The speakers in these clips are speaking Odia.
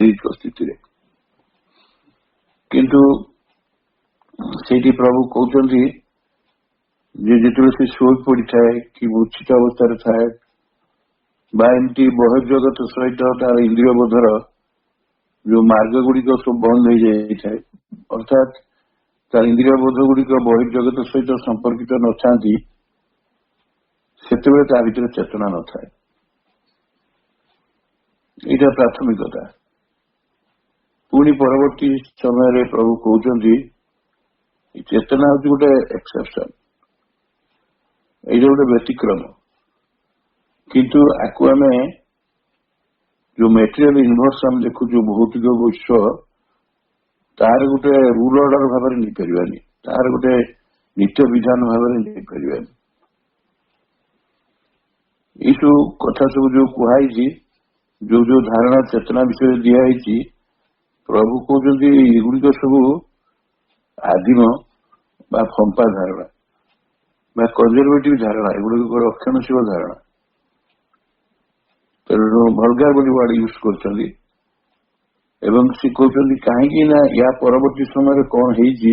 ସ୍ଥିତିରେ। କିନ୍ତୁ ସେଇଠି ପ୍ରଭୁ କହୁଛନ୍ତି ଯେ ଯେତେବେଳେ ସେ ଶୋଇ ପଡିଥାଏ କି ମୂର୍ଚ୍ଛିତ ଅବସ୍ଥାରେ ଥାଏ ବା ଏମିତି ବହିର୍ଜଗତ ସହିତ ତାର ଇନ୍ଦ୍ରିୟ ବୋଧର ଯୋଉ ମାର୍ଗ ଗୁଡିକ ସବୁ ବନ୍ଦ ହେଇଯାଇଥାଏ, ଅର୍ଥାତ୍ ତାର ଇନ୍ଦ୍ରିୟ ବୋଧ ଗୁଡିକ ବହିର୍ଜଗତ ସହିତ ସମ୍ପର୍କିତ ନଥାନ୍ତି, ସେତେବେଳେ ତା ଭିତରେ ଚେତନା ନଥାଏ। ଏଇଟା ପ୍ରାଥମିକତା। ପୁଣି ପରବର୍ତ୍ତୀ ସମୟରେ ପ୍ରଭୁ କହୁଛନ୍ତି ଚେତନା ହଉଛି ଗୋଟେ ଏକ୍ସେପସନ, ଏଇଟା ଗୋଟେ ବ୍ୟତିକ୍ରମ। କିନ୍ତୁ ଆକୁ ଆମେ ଯୋଉ ମେଟେରିଆଲ ୟୁନିଭର୍ସ ଆମେ ଦେଖୁଛୁ, ଭୌତିକ ବିଶ୍ୱ, ତାର ଗୋଟେ ରୁଲ ଅର୍ଡର ଭାବରେ ନେଇପାରିବାନି, ତାର ଗୋଟେ ନିତ୍ୟ ବିଧାନ ଭାବରେ ନେଇପାରିବାନି। ଏଇସବୁ କଥା ସବୁ ଯୋଉ କୁହାଯାଇଛି, ଯୋଉ ଯୋଉ ଧାରଣା ଚେତନା ବିଷୟରେ ଦିଆଯାଇଛି, ପ୍ରଭୁ କହୁଛନ୍ତି ଏଗୁଡିକ ସବୁ ଆଦିମ ବା ଫମ୍ପା ଧାରଣା ବା କନଜରଭେଟିଭ ଧାରଣା, ଏଗୁଡିକ ରକ୍ଷଣଶୀଳ ଧାରଣା। ତେଣୁ ଭଲଗାର ବୋଲି ୱାର୍ଡ ୟୁଜ କରୁଛନ୍ତି। ଏବଂ ସେ କହୁଛନ୍ତି କାହିଁକି ନା ୟା ପରବର୍ତ୍ତୀ ସମୟରେ କଣ ହେଇଛି,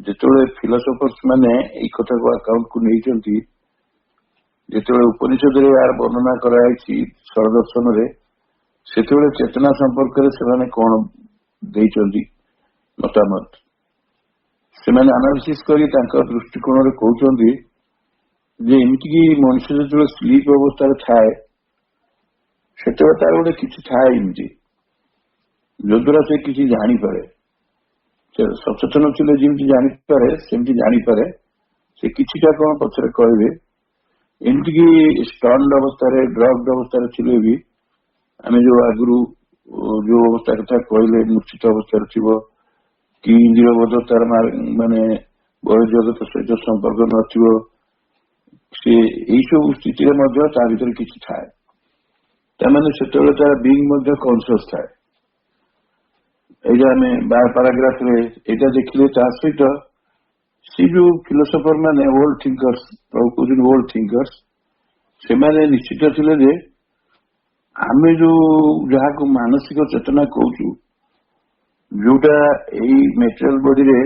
ଯେତେବେଳେ ଫିଲୋସଫର୍ସ ମାନେ ଏଇ କଥାକୁ ଆକାଉଣ୍ଟକୁ ନେଇଛନ୍ତି, ଯେତେବେଳେ ଉପନିଷଦରେ ଏହାର ବର୍ଣ୍ଣନା କରାଯାଇଛି ଷଡ଼ଦର୍ଶନରେ, ସେତେବେଳେ ଚେତନା ସମ୍ପର୍କରେ ସେମାନେ କଣ ଦେଇଛନ୍ତି ମତାମତ, ସେମାନେ ଆନାଲିସିସ୍ କରି ତାଙ୍କ ଦୃଷ୍ଟିକୋଣରେ କହୁଛନ୍ତି ଯେ ଏମିତିକି ମଣିଷ ଯେତେବେଳେ ସ୍ଲିପ ଅବସ୍ଥାରେ ଥାଏ, ସେତେବେଳେ ତାର ଗୋଟେ କିଛି ଥାଏ ଏମିତି ଯଦ୍ୱାରା ସେ କିଛି ଜାଣିପାରେ। ସଚେତନ ଥିଲେ ଯେମିତି ଜାଣିପାରେ, ସେମିତି ଜାଣିପାରେ। ସେ କିଛିଟା କଣ ପଛରେ କହିବେ, ଏମିତିକି ଷ୍ଟନ୍ଡ ଅବସ୍ଥାରେ, ଡ୍ରଗ୍ଡ ଅବସ୍ଥାରେ ଥିଲେ ବି, ଆମେ ଯୋଉ ଆଗରୁ ଯୋଉ ଅବସ୍ଥା କଥା କହିଲେ, ମୂର୍ଚ୍ଛିତ ଅବସ୍ଥାରେ ଥିବ କି ଇନ୍ଦ୍ରିୟ ବୋଧ ତାର ମାନେ ବହିର୍ଜଗତ ସହିତ ସମ୍ପର୍କ ନଥିବ, ସେ ଏଇସବୁ ସ୍ଥିତିରେ ମଧ୍ୟ ତା ଭିତରେ କିଛି ଥାଏ। ତାମାନେ ସେତେବେଳେ ତାର ବିଙ୍ଗ ମଧ୍ୟ କନସିୟସ ଥାଏ। ଏଇଟା ଆମେ 12 ପାରାଗ୍ରାଫରେ ଏଇଟା ଦେଖିଲେ। ତା ସହିତ ସେ ଯୋଉ ଫିଲୋସଫର ମାନେ ଓଲ୍ଡ ଥିଙ୍କର୍ସ, କହୁଛନ୍ତି ଓଲ୍ଡ ଥିଙ୍କର୍ସ, ସେମାନେ ନିଶ୍ଚିତ ଥିଲେ ଯେ ଆମେ ଯୋଉ ଯାହାକୁ ମାନସିକ ଚେତନା କହୁଛୁ, ଯୋଉଟା ଏଇ ମେଟେରିଆଲ ବଡିରେ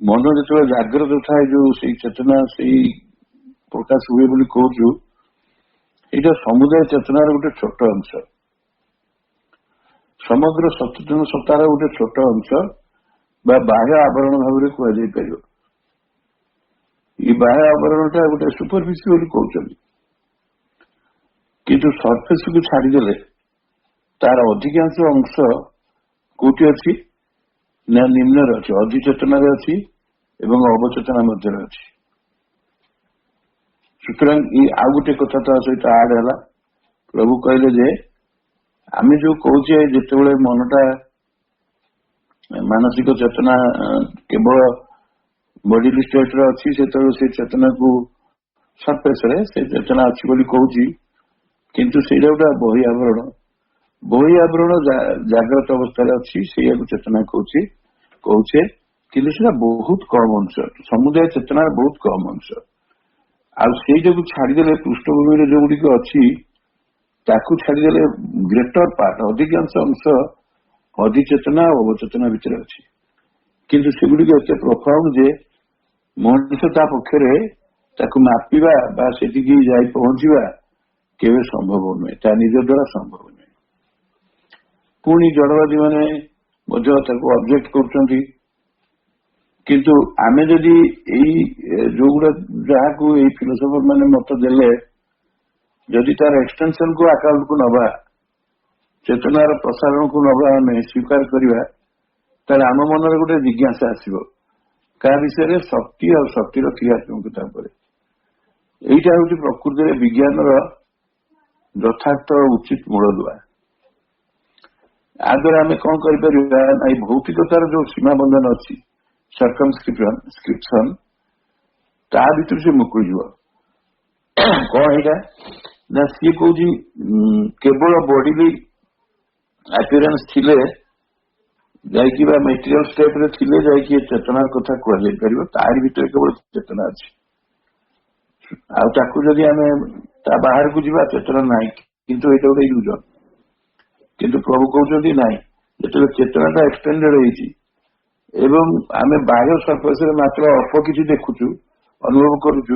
ମନ ଯେତେବେଳେ ଜାଗ୍ରତ ଥାଏ, ଯୋଉ ସେଇ ଚେତନା ସେଇ ପ୍ରକାଶ ହୁଏ ବୋଲି କହୁଛୁ, ଏଇଟା ସମୁଦାୟ ଚେତନାର ଗୋଟେ ଛୋଟ ଅଂଶ, ସମଗ୍ର ସଚେତନ ସତ୍ତାର ଗୋଟେ ଛୋଟ ଅଂଶ ବା ବାହ୍ୟ ଆବରଣ ଭାବରେ କୁହାଯାଇ ପାରିବ। ଏଇ ବାହ୍ୟ ଆବରଣଟା ଗୋଟେ ସୁପରଫିସି ବୋଲି କହୁଛନ୍ତି, କିନ୍ତୁ ସର୍ଫେସକୁ ଛାଡିଦେଲେ ତାର ଅଧିକାଂଶ ଅଂଶ କୋଉଠି ଅଛି ନା ନିମ୍ନରେ ଅଛି, ଅଧିଚେତନାରେ ଅଛି ଏବଂ ଅବଚେତନା ମଧ୍ୟରେ ଅଛି। ସୁତରାଂ ଆଉ ଗୋଟେ କଥା ତା ସହିତ ଆଡ ହେଲା, ପ୍ରଭୁ କହିଲେ ଯେ ଆମେ ଯୋଉ କହୁଛେ ଯେତେବେଳେ ମନଟା ମାନସିକ ଚେତନା କେବଳ ବଡିଲି ଷ୍ଟେଟରେ ଅଛି, ସେତେବେଳେ ସେ ଚେତନାକୁ ସର୍ଫେସରେ ସେ ଚେତନା ଅଛି ବୋଲି କହୁଛି, କିନ୍ତୁ ସେଇଟା ଗୋଟେ ବହି ଆବରଣ। ବହି ଆବରଣ ଜାଗ୍ରତ ଅବସ୍ଥାରେ ଅଛି, ସେଇଆକୁ ଚେତନା କହୁଛେ, କିନ୍ତୁ ସେଟା ବହୁତ କମ ଅଂଶ, ସମୁଦାୟ ଚେତନାର ବହୁତ କମ ଅଂଶ। ଆଉ ସେଇ ଯୋଗୁ ଛାଡିଦେଲେ ପୃଷ୍ଠଭୂମିରେ ଯୋଉଗୁଡିକ ଅଛି, ତାକୁ ଛାଡିଦେଲେ ଗ୍ରେଟର ପାର୍ଟ, ଅଧିକାଂଶ ଅଂଶ ଅଧିଚେତନା ଓ ଅବଚେତନା ଭିତରେ ଅଛି। କିନ୍ତୁ ସେଗୁଡିକ ଏତେ ପ୍ରଫାଉଣ୍ଡ ଯେ ମଣିଷ ତା ପକ୍ଷରେ ତାକୁ ମାପିବା ବା ସେଠିକି ଯାଇ ପହଞ୍ଚିବା କେବେ ସମ୍ଭବ ନୁହେଁ, ତା ନିଜ ଦ୍ୱାରା ସମ୍ଭବ ନୁହେଁ। ପୁଣି ଜଡବାଦୀ ମାନେ ମଧ୍ୟ ତାକୁ ଅବଜେକ୍ଟ କରୁଛନ୍ତି। କିନ୍ତୁ ଆମେ ଯଦି ଏଇ ଯୋଉଗୁଡା ଯାହାକୁ ଏଇ ଫିଲୋସଫର ମାନେ ମତ ଦେଲେ, ଯଦି ତାର ଏକ୍ସଟେନସନକୁ ଆକାଉଣ୍ଟକୁ ନବା, ଚେତନାର ପ୍ରସାରଣକୁ ନବା, ଆମେ ସ୍ୱୀକାର କରିବା, ତାହେଲେ ଆମ ମନରେ ଗୋଟେ ଜିଜ୍ଞାସା ଆସିବ କାହା ବିଷୟରେ, ଶକ୍ତି ଆଉ ଶକ୍ତିର କ୍ରିୟାତ୍ମକତା ଉପରେ। ଏଇଟା ହଉଛି ପ୍ରକୃତିରେ ବିଜ୍ଞାନର ଯଥାର୍ଥ ଉଚିତ ମୂଳଦୁଆ। ଆ ଦ୍ୱାରା ଆମେ କଣ କରିପାରିବା, ଏଇ ଭୌତିକତାର ଯୋଉ ସୀମା ବନ୍ଧନ ଅଛି, ସରକମସ୍କ୍ରିପସନ, ତା ଭିତରୁ ସେ ମୁକୁଳିଯିବ। କଣ ଏଇଟା ନା, ସିଏ କହୁଛି କେବଳ ବଡିଲି ଆପିୟରାନ୍ସ ଥିଲେ ଯାଇକି ବା ମେଟେରିଆଲ ଷ୍ଟେଟରେ ଥିଲେ ଯାଇକି ଚେତନାର କଥା କୁହାଯାଇ ପାରିବ, ତାରି ଭିତରେ କେବଳ ଚେତନା ଅଛି। ଆଉ ତାକୁ ଯଦି ଆମେ ତା ବାହାରକୁ ଯିବା, ଚେତନା ନାହିଁ। କିନ୍ତୁ ଏଇଟା ଗୋଟେ ଇଲୁଜନ। କିନ୍ତୁ ପ୍ରଭୁ କହୁଛନ୍ତି ନାଇଁ, ଯେତେବେଳେ ଚେତନାଟା ଏକ୍ସଟେଣ୍ଡେଡ ହେଇଛି ଏବଂ ଆମେ ବାହ୍ୟ ସର୍ଫେସରେ ମାତ୍ର ଅଳ୍ପ କିଛି ଦେଖୁଛୁ, ଅନୁଭବ କରୁଛୁ,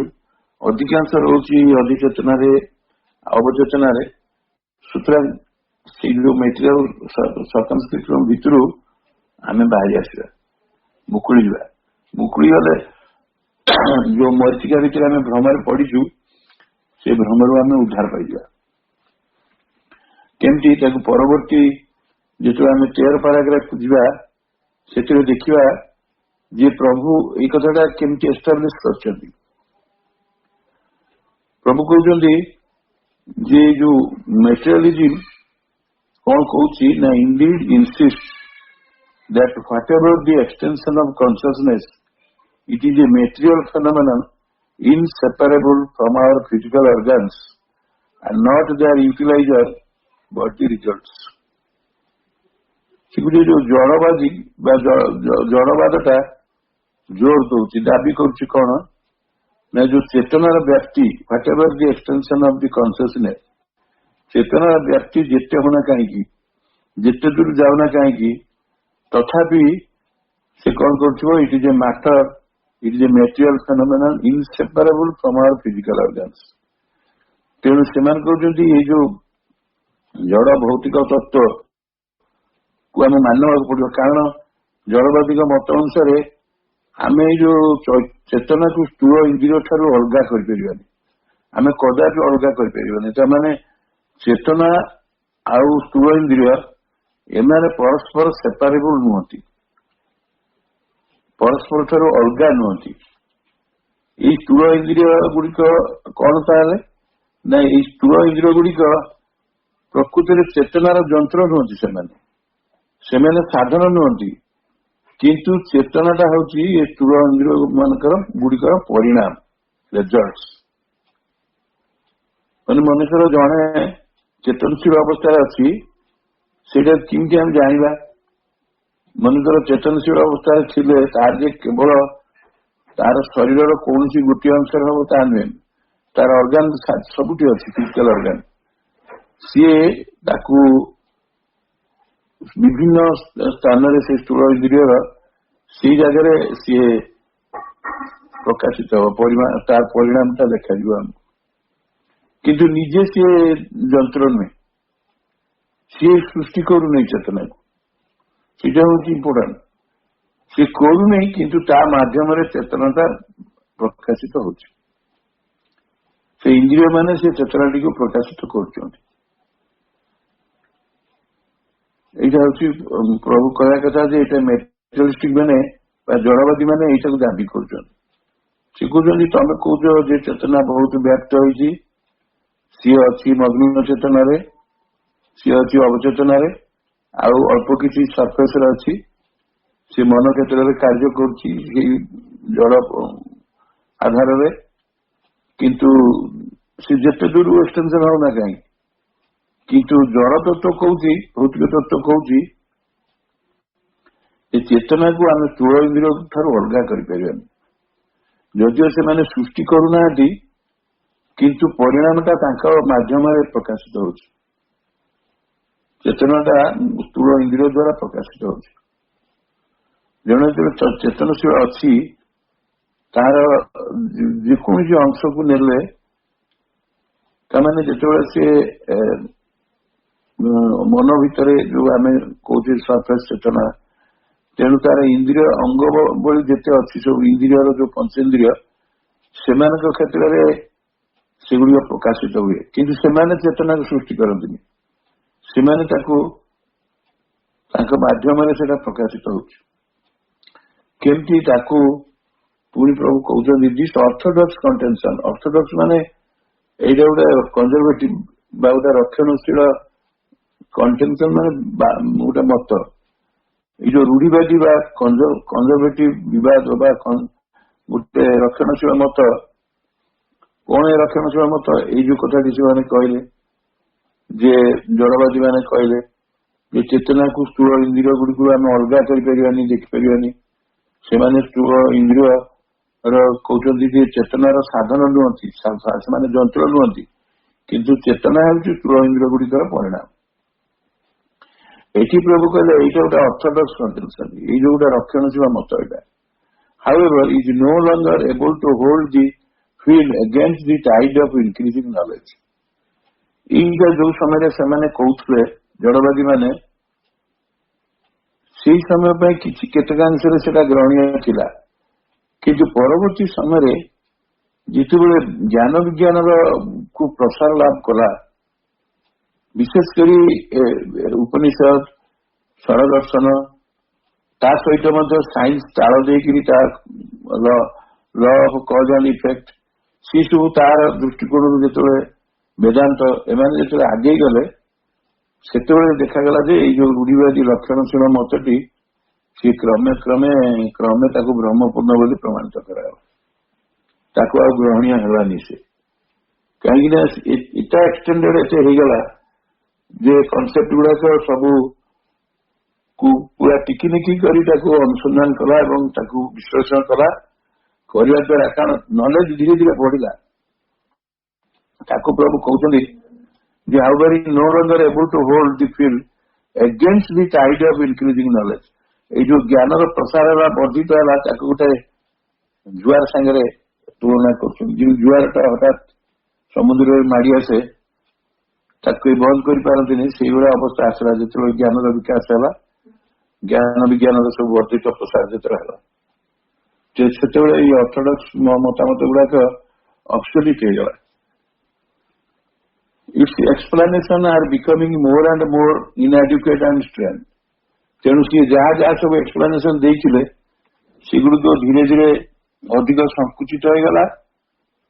ଅଧିକାଂଶ ରହୁଛି ଅଧିଚେତନାରେ, ଅବଚେତନାରେ। ସୁତରାଂ ସେଇ ଯୋଉ ମେଟେରିଆଲ ସର୍କମସ୍ଟାନ୍ସ ଭିତରୁ ଆମେ ବାହାରି ଆସିବା, ମୁକୁଳି ଯିବା। ମୁକୁଳି ଗଲେ ଯୋଉ ମରିଚିକା ଭିତରେ ଆମେ ଭ୍ରମରେ ପଡିଛୁ, ସେ ଭ୍ରମରୁ ଆମେ ଉଦ୍ଧାର ପାଇଯିବା। କେମିତି? ତାକୁ ପରବର୍ତ୍ତୀ ଯେତେବେଳେ ଆମେ 13 ପାରାଗ୍ରାଫକୁ ଯିବା, ସେଥିରେ ଦେଖିବା ଯେ ପ୍ରଭୁ ଏଇ କଥାଟା କେମିତି ଏଷ୍ଟାବ୍ଲିଶ କରିଛନ୍ତି। ପ୍ରଭୁ କହୁଛନ୍ତି ଯେ ଯୋଉ ମେଟେରିଆଲିଜିମ୍ କଣ କହୁଛି ନା, indeed insists that whatever the extension of consciousness, it is a material phenomenon inseparable from our physical organs and not their utilizer but the results. ଯୋଉ ଜଡବାଦୀ ବା ଜଡବାଦଟା ଜୋର ଦଉଛି, ଦାବି କରୁଛି କଣ ନା, ଯୋଉ ଚେତନାର ବ୍ୟାପ୍ତି, whatever the extension of the consciousness, ଚେତନାର ବ୍ୟାପ୍ତି ଯେତେ ହଉନା କାହିଁକି, ଯେତେ ଦୂର ଯାଉନା କାହିଁକି, ତଥାପି ସେ କଣ କରୁଥିବ, it is a matter, it is a material phenomenon inseparable from our physical organs. ତେଣୁ ସେମାନେ କହୁଛନ୍ତି ଏଇ ଯୋଉ ଜଡ ଭୌତିକ ତତ୍ତ୍ୱକୁ ଆମେ ମାନିବାକୁ ପଡିବ। କାରଣ ଜଡବାଦୀଙ୍କ ମତ ଅନୁସାରେ ଆମେ ଏଇ ଯୋଉ ଚେତନାକୁ ସ୍ଥୂଳ ଇନ୍ଦ୍ରିୟ ଠାରୁ ଅଲଗା କରିପାରିବାନି, ଆମେ କଦାପି ଅଲଗା କରିପାରିବାନି। ତାମାନେ ଚେତନା ଆଉ ସ୍ଥୂଳ ଇନ୍ଦ୍ରିୟ ଏମାନେ ପରସ୍ପର ସେପାରେବଲ ନୁହନ୍ତି, ପରସ୍ପର ଠାରୁ ଅଲଗା ନୁହନ୍ତି। ଏଇ ସ୍ଥୂଳ ଇନ୍ଦ୍ରିୟ ଗୁଡିକ କଣ ତାହେଲେ ନା, ଏଇ ସ୍ଥୂଳ ଇନ୍ଦ୍ରିୟ ଗୁଡିକ ପ୍ରକୃତିରେ ଚେତନାର ଯନ୍ତ୍ର ନୁହନ୍ତି, ସେମାନେ ସାଧନ ନୁହନ୍ତି। କିନ୍ତୁ ଚେତନାଟା ହଉଛି ଏ ସ୍ଥୂଳ ଇନ୍ଦ୍ରିୟ ମାନଙ୍କର ଗୁଡିକର ପରିଣାମ, ରେଜଲ୍ଟସ। ମାନେ ମନୁଷ୍ୟର ଜଣେ ଚେତନଶୀଳ ଅବସ୍ଥାରେ ଅଛି, ସେଇଟା କେମିତି ଆମେ ଜାଣିବା? ମନୁଷ୍ୟର ଚେତନଶୀଳ ଅବସ୍ଥାରେ ଥିଲେ ତାର ଯେ କେବଳ ତାର ଶରୀରର କୌଣସି ଗୋଟିଏ ଅଂଶରେ ହବ ତାହା ନୁହେଁ, ତାର ଅର୍ଗାନ ସବୁଠି ଅଛି, ଫିଜିକାଲ ଅର୍ଗାନ। ସିଏ ତାକୁ ବିଭିନ୍ନ ସ୍ଥାନରେ ସେ ସ୍ଥୂଳ ଇନ୍ଦ୍ରିୟର ସେଇ ଜାଗାରେ ସିଏ ପ୍ରକାଶିତ ହବ, ତାର ପରିଣାମଟା ଦେଖାଯିବ ଆମକୁ। କିନ୍ତୁ ନିଜେ ସିଏ ଯନ୍ତ୍ର ନୁହେଁ, ସିଏ ସୃଷ୍ଟି କରୁନାହିଁ ଚେତନାକୁ, ସେଇଟା ହଉଛି ଇମ୍ପୋର୍ଟାଣ୍ଟ। ସିଏ କରୁନାହିଁ, କିନ୍ତୁ ତା ମାଧ୍ୟମରେ ଚେତନାଟା ପ୍ରକାଶିତ ହଉଛି। ସେ ଇନ୍ଦ୍ରିୟ ମାନେ ସେ ଚେତନାଟିକୁ ପ୍ରକାଶିତ କରୁଛନ୍ତି। এইটা হচ্ছে প্রভু କହିବା କଥା ଯେ ଏଇଟା ମେଟେରିଆଲିଷ୍ଟିକ ମାନେ ବା ଜଡବାଦୀ ମାନେ ଏଇଟାକୁ ଦାବି କରୁଛନ୍ତି। ସେ କହୁଛନ୍ତି ତମେ କହୁଛ ଯେ ଚେତନା ବହୁତ ବ୍ୟାପ୍ତ ହେଇଛି, ସିଏ ଅଛି ମଗ୍ନ ଚେତନାରେ, ସିଏ ଅଛି ଅବଚେତନାରେ, ଆଉ ଅଳ୍ପ କିଛି ସର୍ଫେସରେ ଅଛି, ସେ ମନ କ୍ଷେତ୍ରରେ କାର୍ଯ୍ୟ କରୁଛି ସେଇ ଜଡ ଆଧାରରେ। କିନ୍ତୁ ସେ ଯେତେ ଦୂର ଏକ୍ସଟେନସନ ହଉନା କାହିଁକି, କିନ୍ତୁ ଜଡ ତତ୍ତ୍ୱ କହୁଛି, ଭୌତିକ ତତ୍ତ୍ୱ କହୁଛି ଏ ଚେତନାକୁ ଆମେ ସ୍ଥୂଳ ଇନ୍ଦ୍ରିୟ ଠାରୁ ଅଲଗା କରିପାରିବାନି। ଯଦିଓ ସେମାନେ ସୃଷ୍ଟି କରୁନାହାନ୍ତି, କିନ୍ତୁ ପରିଣାମଟା ତାଙ୍କ ମାଧ୍ୟମରେ ପ୍ରକାଶିତ ହଉଛି, ଚେତନାଟା ସ୍ଥୂଳ ଇନ୍ଦ୍ରିୟ ଦ୍ୱାରା ପ୍ରକାଶିତ ହଉଛି। ଜଣେ ଯେତେବେଳେ ଚେତନଶୀଳ ଅଛି, ତାର ଯେକୌଣସି ଅଂଶକୁ ନେଲେ, ତାମାନେ ଯେତେବେଳେ ସେ ମନ ଭିତରେ ଯୋଉ ଆମେ କହୁଛେ ସର୍ଫେସ ଚେତନା, ତେଣୁ ତାର ଇନ୍ଦ୍ରିୟ ଅଙ୍ଗ ଭଳି ଯେତେ ଅଛି ସବୁ ଇନ୍ଦ୍ରିୟର ଯୋଉ ପଞ୍ଚେନ୍ଦ୍ରିୟ, ସେମାନଙ୍କ କ୍ଷେତ୍ରରେ ସେଗୁଡିକ ପ୍ରକାଶିତ ହୁଏ। କିନ୍ତୁ ସେମାନେ ଚେତନାକୁ ସୃଷ୍ଟି କରନ୍ତିନି, ସେମାନେ ତାକୁ ତାଙ୍କ ମାଧ୍ୟମରେ ସେଟା ପ୍ରକାଶିତ ହଉଛି। କେମିତି ତାକୁ ପୁଣି ପ୍ରଭୁ କହୁଛନ୍ତି ଦିସ୍ ଅର୍ଥୋଡକ୍ସ କଣ୍ଟେନସନ। ଅର୍ଥୋଡକ୍ସ ମାନେ ଏଇଟା ଗୋଟେ କନଜରଭେଟିଭ ବା ଗୋଟେ ରକ୍ଷଣଶୀଳ କଣ୍ଟେନସନ, ମାନେ ଗୋଟେ ମତ। ଏଇ ଯୋଉ ରୁଢିବାଦୀ ବା କନଜରଭେଟିଭ ବିବାଦ ବା ଗୋଟେ ରକ୍ଷଣଶୀଳ ମତ, କଣ ଏ ରକ୍ଷଣଶୀଳ ମତ? ଏଇ ଯୋଉ କଥାଟି ସେମାନେ କହିଲେ ଯେ ଜଡବାଦୀ ମାନେ କହିଲେ ଯେ ଚେତନାକୁ ସ୍ଥୂଳ ଇନ୍ଦ୍ରିୟ ଗୁଡିକୁ ଆମେ ଅଲଗା କରିପାରିବାନି, ଦେଖିପାରିବାନି। ସେମାନେ ସ୍ଥୂଳ ଇନ୍ଦ୍ରିୟ କହୁଛନ୍ତି ଯେ ଚେତନାର ସାଧନ ନୁହନ୍ତି, ସେମାନେ ଯନ୍ତ୍ର ନୁହନ୍ତି, କିନ୍ତୁ ଚେତନା ହେଉଛି ସ୍ଥୂଳ ଇନ୍ଦ୍ରିୟ ଗୁଡିକର ପରିଣାମ। ଏଠି ପ୍ରଭୁ କହିଲେ ଏଇଟା ଗୋଟେ ଅର୍ଥୋଡକ୍ସ କଣ୍ଟେନସନ, ଏଇ ଯୋଉଟା ରକ୍ଷଣଶୀଳ ମତ ଏଇଟା however is no longer able to hold the field against the tide of increasing knowledge। ଏଇଟା ଯୋଉ ସମୟରେ ସେମାନେ କହୁଥିଲେ ଜଡବାଦୀ ମାନେ, ସେଇ ସମୟ ପାଇଁ କିଛି କେତେକାଂଶରେ ସେଟା ଗ୍ରହଣୀୟ ଥିଲା, କିନ୍ତୁ ପରବର୍ତ୍ତୀ ସମୟରେ ଯେତେବେଳେ ଜ୍ଞାନ ବିଜ୍ଞାନର କୁ ପ୍ରସାର ଲାଭ କଲା, ବିଶେଷ କରି ଉପନିଷଦ, ଷଡ଼ ଦର୍ଶନ, ତା ସହିତ ମଧ୍ୟ ସାଇନ୍ସ ତାଳ ଦେଇକିରି ତା ଲ ଅଫ କଜ ଆଣ୍ଡ ଇଫେକ୍ଟ, ସେ ସବୁ ତାର ଦୃଷ୍ଟିକୋଣରୁ ଯେତେବେଳେ ବେଦାନ୍ତ ଏମାନେ ଯେତେବେଳେ ଆଗେଇ ଗଲେ, ସେତେବେଳେ ଦେଖାଗଲା ଯେ ଏଇ ଯୋଉ ରୂଢିବାଦୀ ରକ୍ଷଣଶୀଳ ମତଟି ସେ କ୍ରମେ ତାକୁ ବ୍ରହ୍ମପୂର୍ଣ୍ଣ ବୋଲି ପ୍ରମାଣିତ କରାଗଲା, ତାକୁ ଆଉ ଗ୍ରହଣୀୟ ହେଲାନି ସେ। କାହିଁକି ନା ଏଟା ଏକ୍ସଟେଣ୍ଡେଡ ଏତେ ହେଇଗଲା ଯେ କନସେପ୍ଟ ଗୁଡାକ ସବୁ ପୁରା ଟିକିନିକି କରି ତାକୁ ଅନୁସନ୍ଧାନ କଲା ଏବଂ ତାକୁ ବିଶ୍ଳେଷଣ କଲା, କରିବା ଦ୍ୱାରା କାରଣ ନଲେଜ ଧୀରେ ଧୀରେ ବଢିଲା। ତାକୁ ପ୍ରଭୁ କହୁଛନ୍ତି ଯେ however is no longer able to hold the field against the tide of increasing knowledge। ଏଇ ଯୋଉ ଜ୍ଞାନର ପ୍ରସାର ହେଲା, ବର୍ଦ୍ଧିତ ହେଲା, ତାକୁ ଗୋଟେ ଜୁଆର ସାଙ୍ଗରେ ତୁଳନା କରୁଛନ୍ତି। ଯେଉଁ ଜୁଆରଟା ହଠାତ୍ ସମୁଦ୍ରରେ ମାଡି ଆସେ, ତାକୁ କେହି ବନ୍ଦ କରିପାରନ୍ତିନି, ସେଇଭଳିଆ ଅବସ୍ଥା ଆସିଲା ଯେତେବେଳେ ଜ୍ଞାନର ବିକାଶ ହେଲା, ଜ୍ଞାନ ବିଜ୍ଞାନର ସବୁ ବର୍ଦ୍ଧିତ ପ୍ରସାର ଯେତେବେଳେ ହେଲା, ସେତେବେଳେ ଏଇ ଅର୍ଥୋଡକ୍ସ ମତାମତ ଗୁଡାକ ଅବସୋଲ୍ୟୁଟ ହେଇଗଲା। Its explanation are becoming more and more inadequate and strained। ତେଣୁ ସିଏ ଯାହା ଯାହା ସବୁ ଏକ୍ସପ୍ଲାନେସନ ଦେଇଥିଲେ ସେଗୁଡିକ ଧୀରେ ଧୀରେ ଅଧିକ ସଂକୁଚିତ ହେଇଗଲା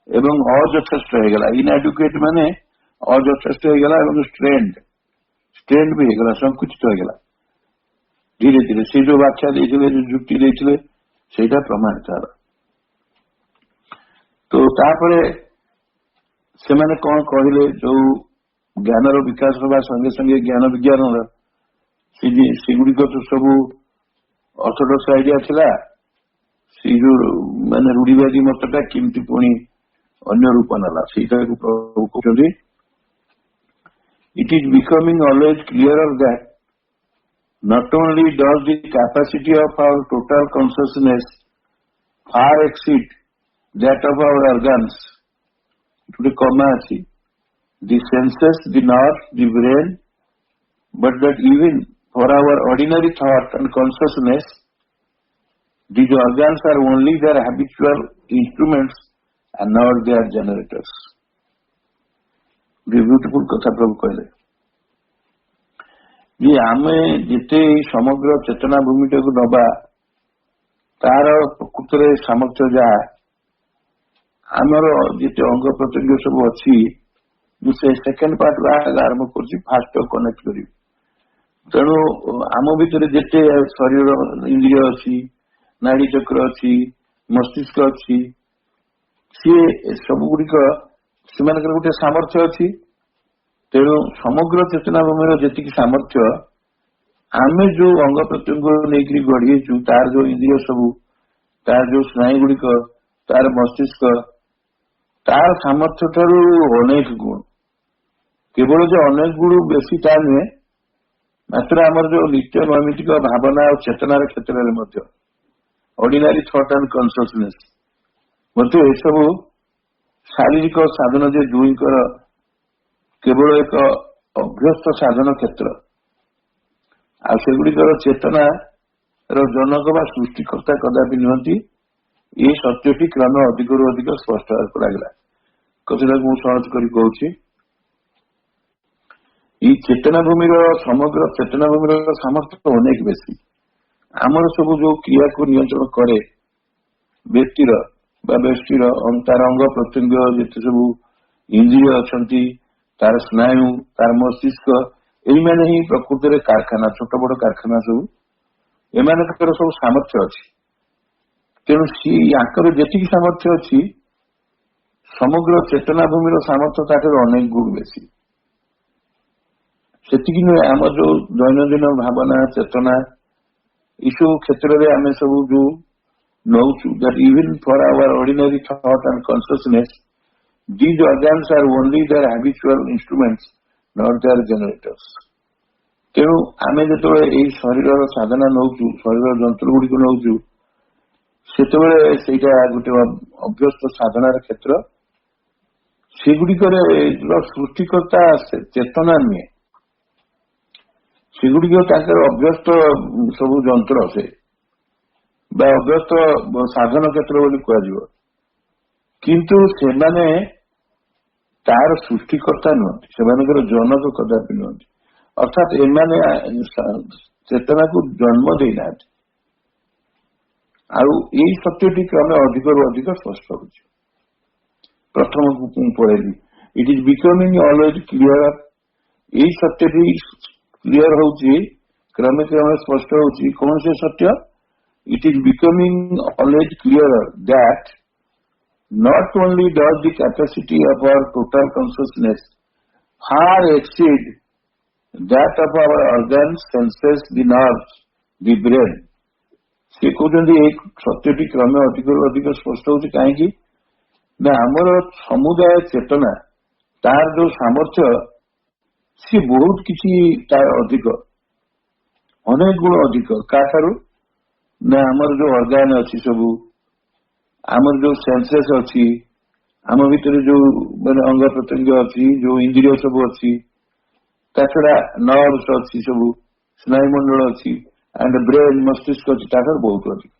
ଏବଂ ଅଯଥେଷ୍ଟ ହେଇଗଲା। ଇନଆଡୁକେଟ ମାନେ ଅଯଥେଷ୍ଟ ହେଇଗଲା ଏବଂ ଷ୍ଟ୍ରେନ୍ଡ ବି ହେଇଗଲା, ସଂକୁଚିତ ହେଇଗଲା ଧୀରେ ଧୀରେ। ସେ ଯୋଉ ବ୍ୟାଖ୍ୟା ଦେଇଥିଲେ, ଯୋଉ ଯୁକ୍ତି ଦେଇଥିଲେ, ସେଇଟା ପ୍ରମାଣିତ ହେଲା। ତ ତାପରେ ସେମାନେ କଣ କହିଲେ, ଯୋଉ ଜ୍ଞାନର ବିକାଶ ହେବା ସଙ୍ଗେ ସଙ୍ଗେ ଜ୍ଞାନ ବିଜ୍ଞାନର ସେଗୁଡିକ ତ ସବୁ ଅର୍ଥୋଡକ୍ସ ଆଇଡିଆ ଥିଲା, ସେଇ ଯୋଉ ମାନେ ରୂଢିବାଦୀ ମତଟା କେମିତି ପୁଣି ଅନ୍ୟ ରୂପ ନେଲା, ସେଇଟାକୁ ପ୍ରଭୁ କହୁଛନ୍ତି it is becoming always clearer that not only does the capacity of our total consciousness far exceed that of our organs, the senses, the nerves, the brain, but that even for our ordinary thought and consciousness, these organs are only their habitual instruments and not their generators। Beautiful कथा प्रभु कहले जे आमे जिते समग्र चेतना भूमिटा को नबा, तार प्रकृत सामर्थ्य जा आमर जिते अंग प्रत्यंग सब अच्छी, से सेकेंड पार्ट आरंभ कर फास्ट कनेक्ट करी। तेणु आम भितर जिते शरीर इंद्रिय अच्छी, नाड़ी चक्र अच्छी, मस्तिष्क अच्छी, सी सब गुड़िक से गोटे सामर्थ्य अच्छी। तेणु समग्र चेतना भूमि जी सामर्थ्य आम जो अंग प्रत्यंग नहीं गढ़ीचु, तार जो इंद्रिय सब, तार जो स्नायु गुड़िक, तार मस्तिष्क, तार सामर्थ्य ठारू अनेक गुण, केवल जो अनेक गुण बेसी ता नुहे, मात्र आमर जो नित्य नैमित्तिक भावना और चेतनार क्षेत्र में ऑर्डिनरी थॉट एंड कॉन्शियसनेस मत ये सब शारीरिक साधन जे दुईकर केवल एक अभ्यस्त साधन क्षेत्र, आगुड़िकर चेतना जनक बा सृष्टिकर्ता कदापि नुहति। ये सत्यटी क्रम अधिक रु अधिक स्पष्ट लगे कथा मुझे सहज कर कहूँ। चेतना भूमि समग्र चेतना भूमि सामर्थ्य अनेक बेसी आमर सब जो क्रिया को नियंत्रण करे व्यक्तिर व्यक्तिर तार अंग प्रत्यंग जिते सब इंद्रिय अच्छा, तार स्नायु, तार मस्तिष्क, यही ही प्रकृत में कारखाना, छोट बड़ कारखाना सब एम सब सामर्थ्य अच्छी। तेणु सी याकर जी सामर्थ्य अच्छी, समग्र चेतना भूमि सामर्थ्य ताठर अनेक गुण बेसी। से आम जो दैनंदिन भावना चेतना यू क्षेत्र में आम सब जो नौचु, that even for our ordinary thought and consciousness, these organs are only their habitual instruments, not their generators। ତେଣୁ ଆମେ ଯେତେବେଳେ ଏଇ ଶରୀରର ସାଧନା ନଉଛୁ, ଶରୀର ଯନ୍ତ୍ର ଗୁଡିକ ନଉଛୁ, ସେତେବେଳେ ସେଇଟା ଗୋଟେ ଅଭ୍ୟସ୍ତ ସାଧନାର କ୍ଷେତ୍ର। ସେଗୁଡିକରେ ସୃଷ୍ଟିକର୍ତ୍ତା ଚେତନା ନୁହେଁ, ସେଗୁଡିକ ତାଙ୍କର ଅଭ୍ୟସ୍ତ ସବୁ ଯନ୍ତ୍ର ସେ ବା ଅଭ୍ୟସ୍ତ ସାଧନ କ୍ଷେତ୍ର ବୋଲି କୁହାଯିବ। କିନ୍ତୁ ସେମାନେ ତାର ସୃଷ୍ଟିକର୍ତ୍ତା ନୁହନ୍ତି, ସେମାନଙ୍କର ଜନକ କଦାପି ନୁହନ୍ତି। ଅର୍ଥାତ୍ ଏମାନେ ଚେତନାକୁ ଜନ୍ମ ଦେଇନାହାନ୍ତି। ଆଉ ଏଇ ସତ୍ୟଟି କ୍ରମେ ଅଧିକରୁ ଅଧିକ ସ୍ପଷ୍ଟ ହଉଛି। ପ୍ରଥମକୁ ମୁଁ ପଢେଇଲି, it is becoming always clear. ଏଇ ସତ୍ୟଟି କ୍ଲିୟର ହଉଛି, କ୍ରମେ କ୍ରମେ ସ୍ପଷ୍ଟ ହଉଛି। କଣ ସେ ସତ୍ୟ? It is becoming always clear that not only does the capacity of our total consciousness far exceed that of our organs, senses, the nerves, the brain. ସେ କହୁଛନ୍ତି ଏଇ ସତ୍ୟଟି କ୍ରମେ ଅଧିକରୁ ଅଧିକ ସ୍ପଷ୍ଟ ହଉଛି। କାହିଁକି ନା ଆମର ସମୁଦାୟ ଚେତନା, ତାର ଯୋଉ ସାମର୍ଥ୍ୟ, ସିଏ ବହୁତ କିଛି ତାର ଅଧିକ, ଅନେକ ଗୁଣ ଅଧିକ। କାଠାରୁ ନା ଆମର ଯୋଉ ଅର୍ଗାନ ଅଛି ସବୁ, ଆମର ଯୋଉ ସେନ୍ସେସ୍ ଅଛି, ଆମ ଭିତରେ ଯୋଉ ମାନେ ଅଙ୍ଗ ପ୍ରତ୍ୟଙ୍ଗ ଅଛି, ଯୋଉ ଇନ୍ଦ୍ରିୟ ସବୁ ଅଛି, ତା ଛଡା ନର୍ଭସ ଅଛି, ସବୁ ସ୍ନାୟୁମଣ୍ଡଳ ଅଛି, ଆଣ୍ଡ ବ୍ରେନ୍, ମସ୍ତିଷ୍କ ଅଛି, ତାଠାରୁ ବହୁତ ଅଧିକ।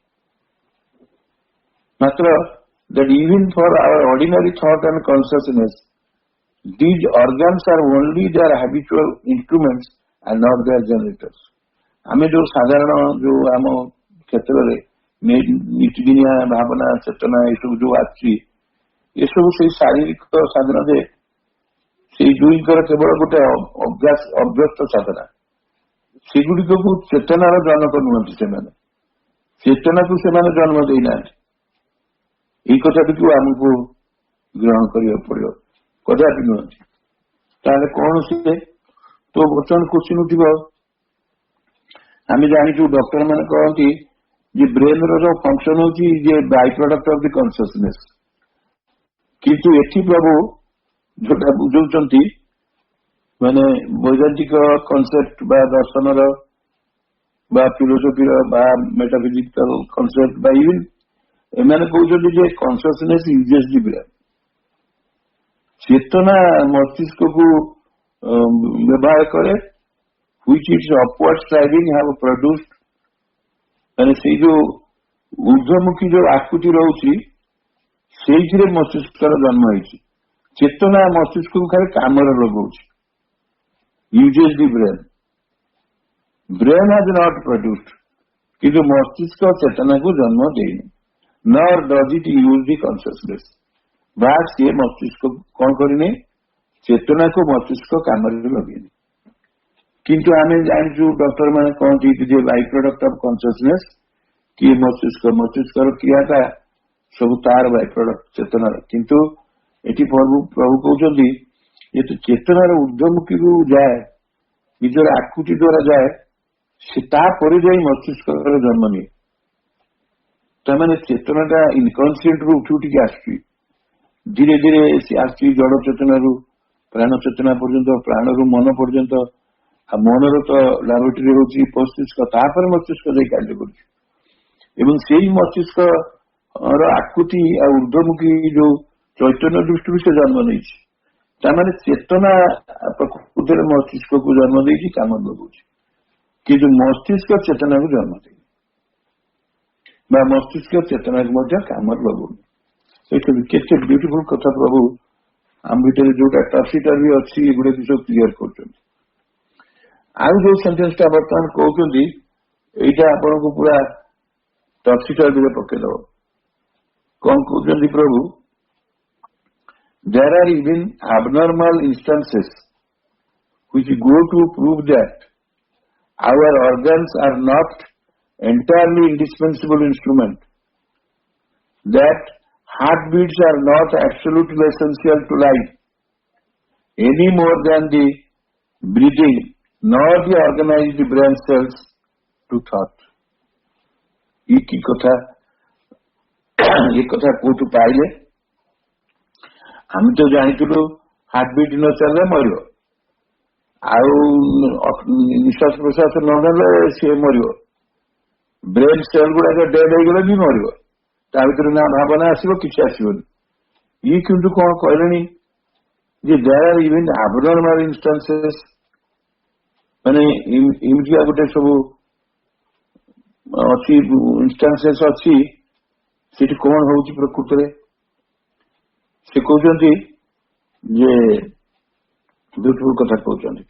ମାତ୍ର that even for our ordinary thought and consciousness, these organs are only their habitual instruments and not their generators. ଆମେ ଯୋଉ ସାଧାରଣ ଯୋଉ ଆମ କ୍ଷେତ୍ରରେ ନିତିଦିନିଆ ଭାବନା, ଚେତନା ଏସବୁ ଯୋଉ ଆସୁଛି, ଏସବୁ ସେଇ ଶାରୀରିକ ସାଧନା ଯେ ସେଇ ଦୁଇଙ୍କର କେବଳ ଗୋଟେ ଅଭ୍ୟସ୍ତ ସାଧନା। ସେଗୁଡିକକୁ ଚେତନାର ଜନକ ନୁହନ୍ତି ସେମାନେ, ଚେତନାକୁ ସେମାନେ ଜନ୍ମ ଦେଇନାହାନ୍ତି। ଏଇ କଥାଟିକୁ ଆମକୁ ଗ୍ରହଣ କରିବାକୁ ପଡିବ, କଦାପି ନୁହନ୍ତି। ତାହେଲେ କଣ ସିଏ ତ ବର୍ତ୍ତମାନ କୋଶ୍ଚିନ୍ ଉଠିବ, ଆମେ ଜାଣିଛୁ ଡକ୍ଟର ମାନେ କହନ୍ତି ଯେ ବ୍ରେନ ର ଫଙ୍କସନ ହଉଛି ଯେ Bai product of the consciousness. କିନ୍ତୁ ଏଠି ପ୍ରଭୁ ଯୋଉଟା ବୁଝଉଛନ୍ତି, ମାନେ ବୈଜ୍ଞାନିକ କନସେପ୍ଟ ବା ଦର୍ଶନର ବା ଫିଲୋସଫିର ବା ମେଟାଫିଜିକାଲ କନସେପ୍ଟ ବା ଇଭେନ୍ ଏମାନେ କହୁଛନ୍ତି ଯେ କନସିୟସନେସ୍ ୟୁଜେସ୍ ଦି ବ୍ରେନ୍। ଚେତନା ମସ୍ତିଷ୍କକୁ ବ୍ୟବହାର କରେ, which its upward striving have produced, ମାନେ ସେଇ ଯୋଉ ଊର୍ଦ୍ଧ୍ୱମୁଖୀ ଯୋଉ ଆକୃତି ରହୁଛି, ସେଇଥିରେ ମସ୍ତିଷ୍କର ଜନ୍ମ ହେଇଛି। ଚେତନା ମସ୍ତିଷ୍କକୁ ଖାଲି କାମରେ ଲଗଉଛି, uses the brain. Brain has not produced, କିନ୍ତୁ ମସ୍ତିଷ୍କ ଚେତନାକୁ ଜନ୍ମ ଦେଇନି। Nor does it use the consciousness, ବା ସିଏ ମସ୍ତିଷ୍କ କଣ କରିନି, ଚେତନାକୁ ମସ୍ତିଷ୍କ କାମରେ ଲଗେଇନି। କିନ୍ତୁ ଆମେ ଜାଣିଛୁ ଡକ୍ଟର ମାନେ କହନ୍ତି ଯେ ବାଇ ପ୍ରଡକ୍ଟ ଅଫ କନସିୟସନେସ୍, କି ମସ୍ତିଷ୍କର କ୍ରିୟାଟା ସବୁ ତାର ବାଇ ପ୍ରଡକ୍ଟ ଚେତନାର। କିନ୍ତୁ ଏଠି ପ୍ରଭୁ କହୁଛନ୍ତି ଯେହେତୁ ଚେତନାର ଊର୍ଦ୍ଧ୍ୱମୁଖୀକୁ ଯାଏ, ନିଜର ଆକୃତି ଦ୍ଵାରା ଯାଏ, ସେ ତାପରେ ଯାଇ ମସ୍ତିଷ୍କର ଜନ୍ମ ନିଏ। ତାମାନେ ଚେତନାଟା ଇନକନସିଏଣ୍ଟରୁ ଉଠି ଉଠିକି ଆସୁଛି, ଧୀରେ ଧୀରେ ସେ ଆସୁଛି ଜଡ ଚେତନାରୁ ପ୍ରାଣ ଚେତନା ପର୍ଯ୍ୟନ୍ତ, ପ୍ରାଣରୁ ମନ ପର୍ଯ୍ୟନ୍ତ। ଆଉ ମନର ତ ଲାବୋରେଟୋରୀ ହଉଛି ମସ୍ତିଷ୍କ, ତାପରେ ମସ୍ତିଷ୍କ ଯାଇ କାର୍ଯ୍ୟ କରୁଛି। ଏବଂ ସେଇ ମସ୍ତିଷ୍କର ଆକୃତି ଆଉ ଊର୍ଦ୍ଧ୍ୱମୁଖୀ ଯୋଉ ଚୈତନ୍ୟ ଦୃଷ୍ଟିରୁ ସେ ଜନ୍ମ ନେଇଛି। ତାମାନେ ଚେତନା ପ୍ରକୃତିରେ ମସ୍ତିଷ୍କକୁ ଜନ୍ମ ଦେଇଛି, କାମ ଲଗାଉଛି। କିନ୍ତୁ ମସ୍ତିଷ୍କ ଚେତନାକୁ ଜନ୍ମ ଦେଇନି, ବା ମସ୍ତିଷ୍କ ଚେତନାକୁ ମଧ୍ୟ କାମରେ ଲଗାଉନି। କେତେ ବ୍ୟୁଟିଫୁଲ କଥା ପ୍ରଭୁ ଆମ ଭିତରେ ଯୋଉଟା ଟର୍ସିଟର ବି ଅଛି, ଏଗୁଡାକୁ ସବୁ କ୍ଲିୟର କରୁଛନ୍ତି। ଆଉ ଯୋଉ ସେଣ୍ଟେନ୍ସ ଟା ବର୍ତ୍ତମାନ କହୁଛନ୍ତି, ଏଇଟା ଆପଣଙ୍କୁ ପୁରା ଟର୍ସିଟର ବି ପକେଇଦବ। କଣ କହୁଛନ୍ତି ପ୍ରଭୁ? There are even abnormal instances which go to prove that our organs are not entirely indispensable instrument, that heartbeats are not absolutely essential to life any more than the breathing nor the organized brain cells to thought. ये की कथा, ये कथा कोठू पाइले? हम तो जानिथिलु हार्टबिट न चलले मरियो, ଆଉ ନିଶ୍ୱାସ ପ୍ରଶ୍ୱାସ ନନେଲେ ସିଏ ମରିବ। ବ୍ରେନ୍ ସେଲ୍ ଗୁଡାକ ଡେଡ୍ ହେଇଗଲେ ବି ମରିବ। ତା ଭିତରେ ନା ଭାବନା ଆସିବ କିଛି ଆସିବନି। ଇଏ କିନ୍ତୁ କଣ କହିଲେଣି ଯେ ଦେୟାର ଆର୍ ଇଭେନ୍ ଆବନର୍ମାଲ ଇନଷ୍ଟାନ୍ସେସ୍, ମାନେ ଏମିତିଆ ଗୋଟେ ସବୁ ଅଛି ଇନଷ୍ଟାନ୍ସେସ୍ ଅଛି ସେଠି କଣ ହଉଛି ପ୍ରକୃତରେ। ସେ କହୁଛନ୍ତି ଯେ ବ୍ୟୁଟିଫୁଲ କଥା କହୁଛନ୍ତି।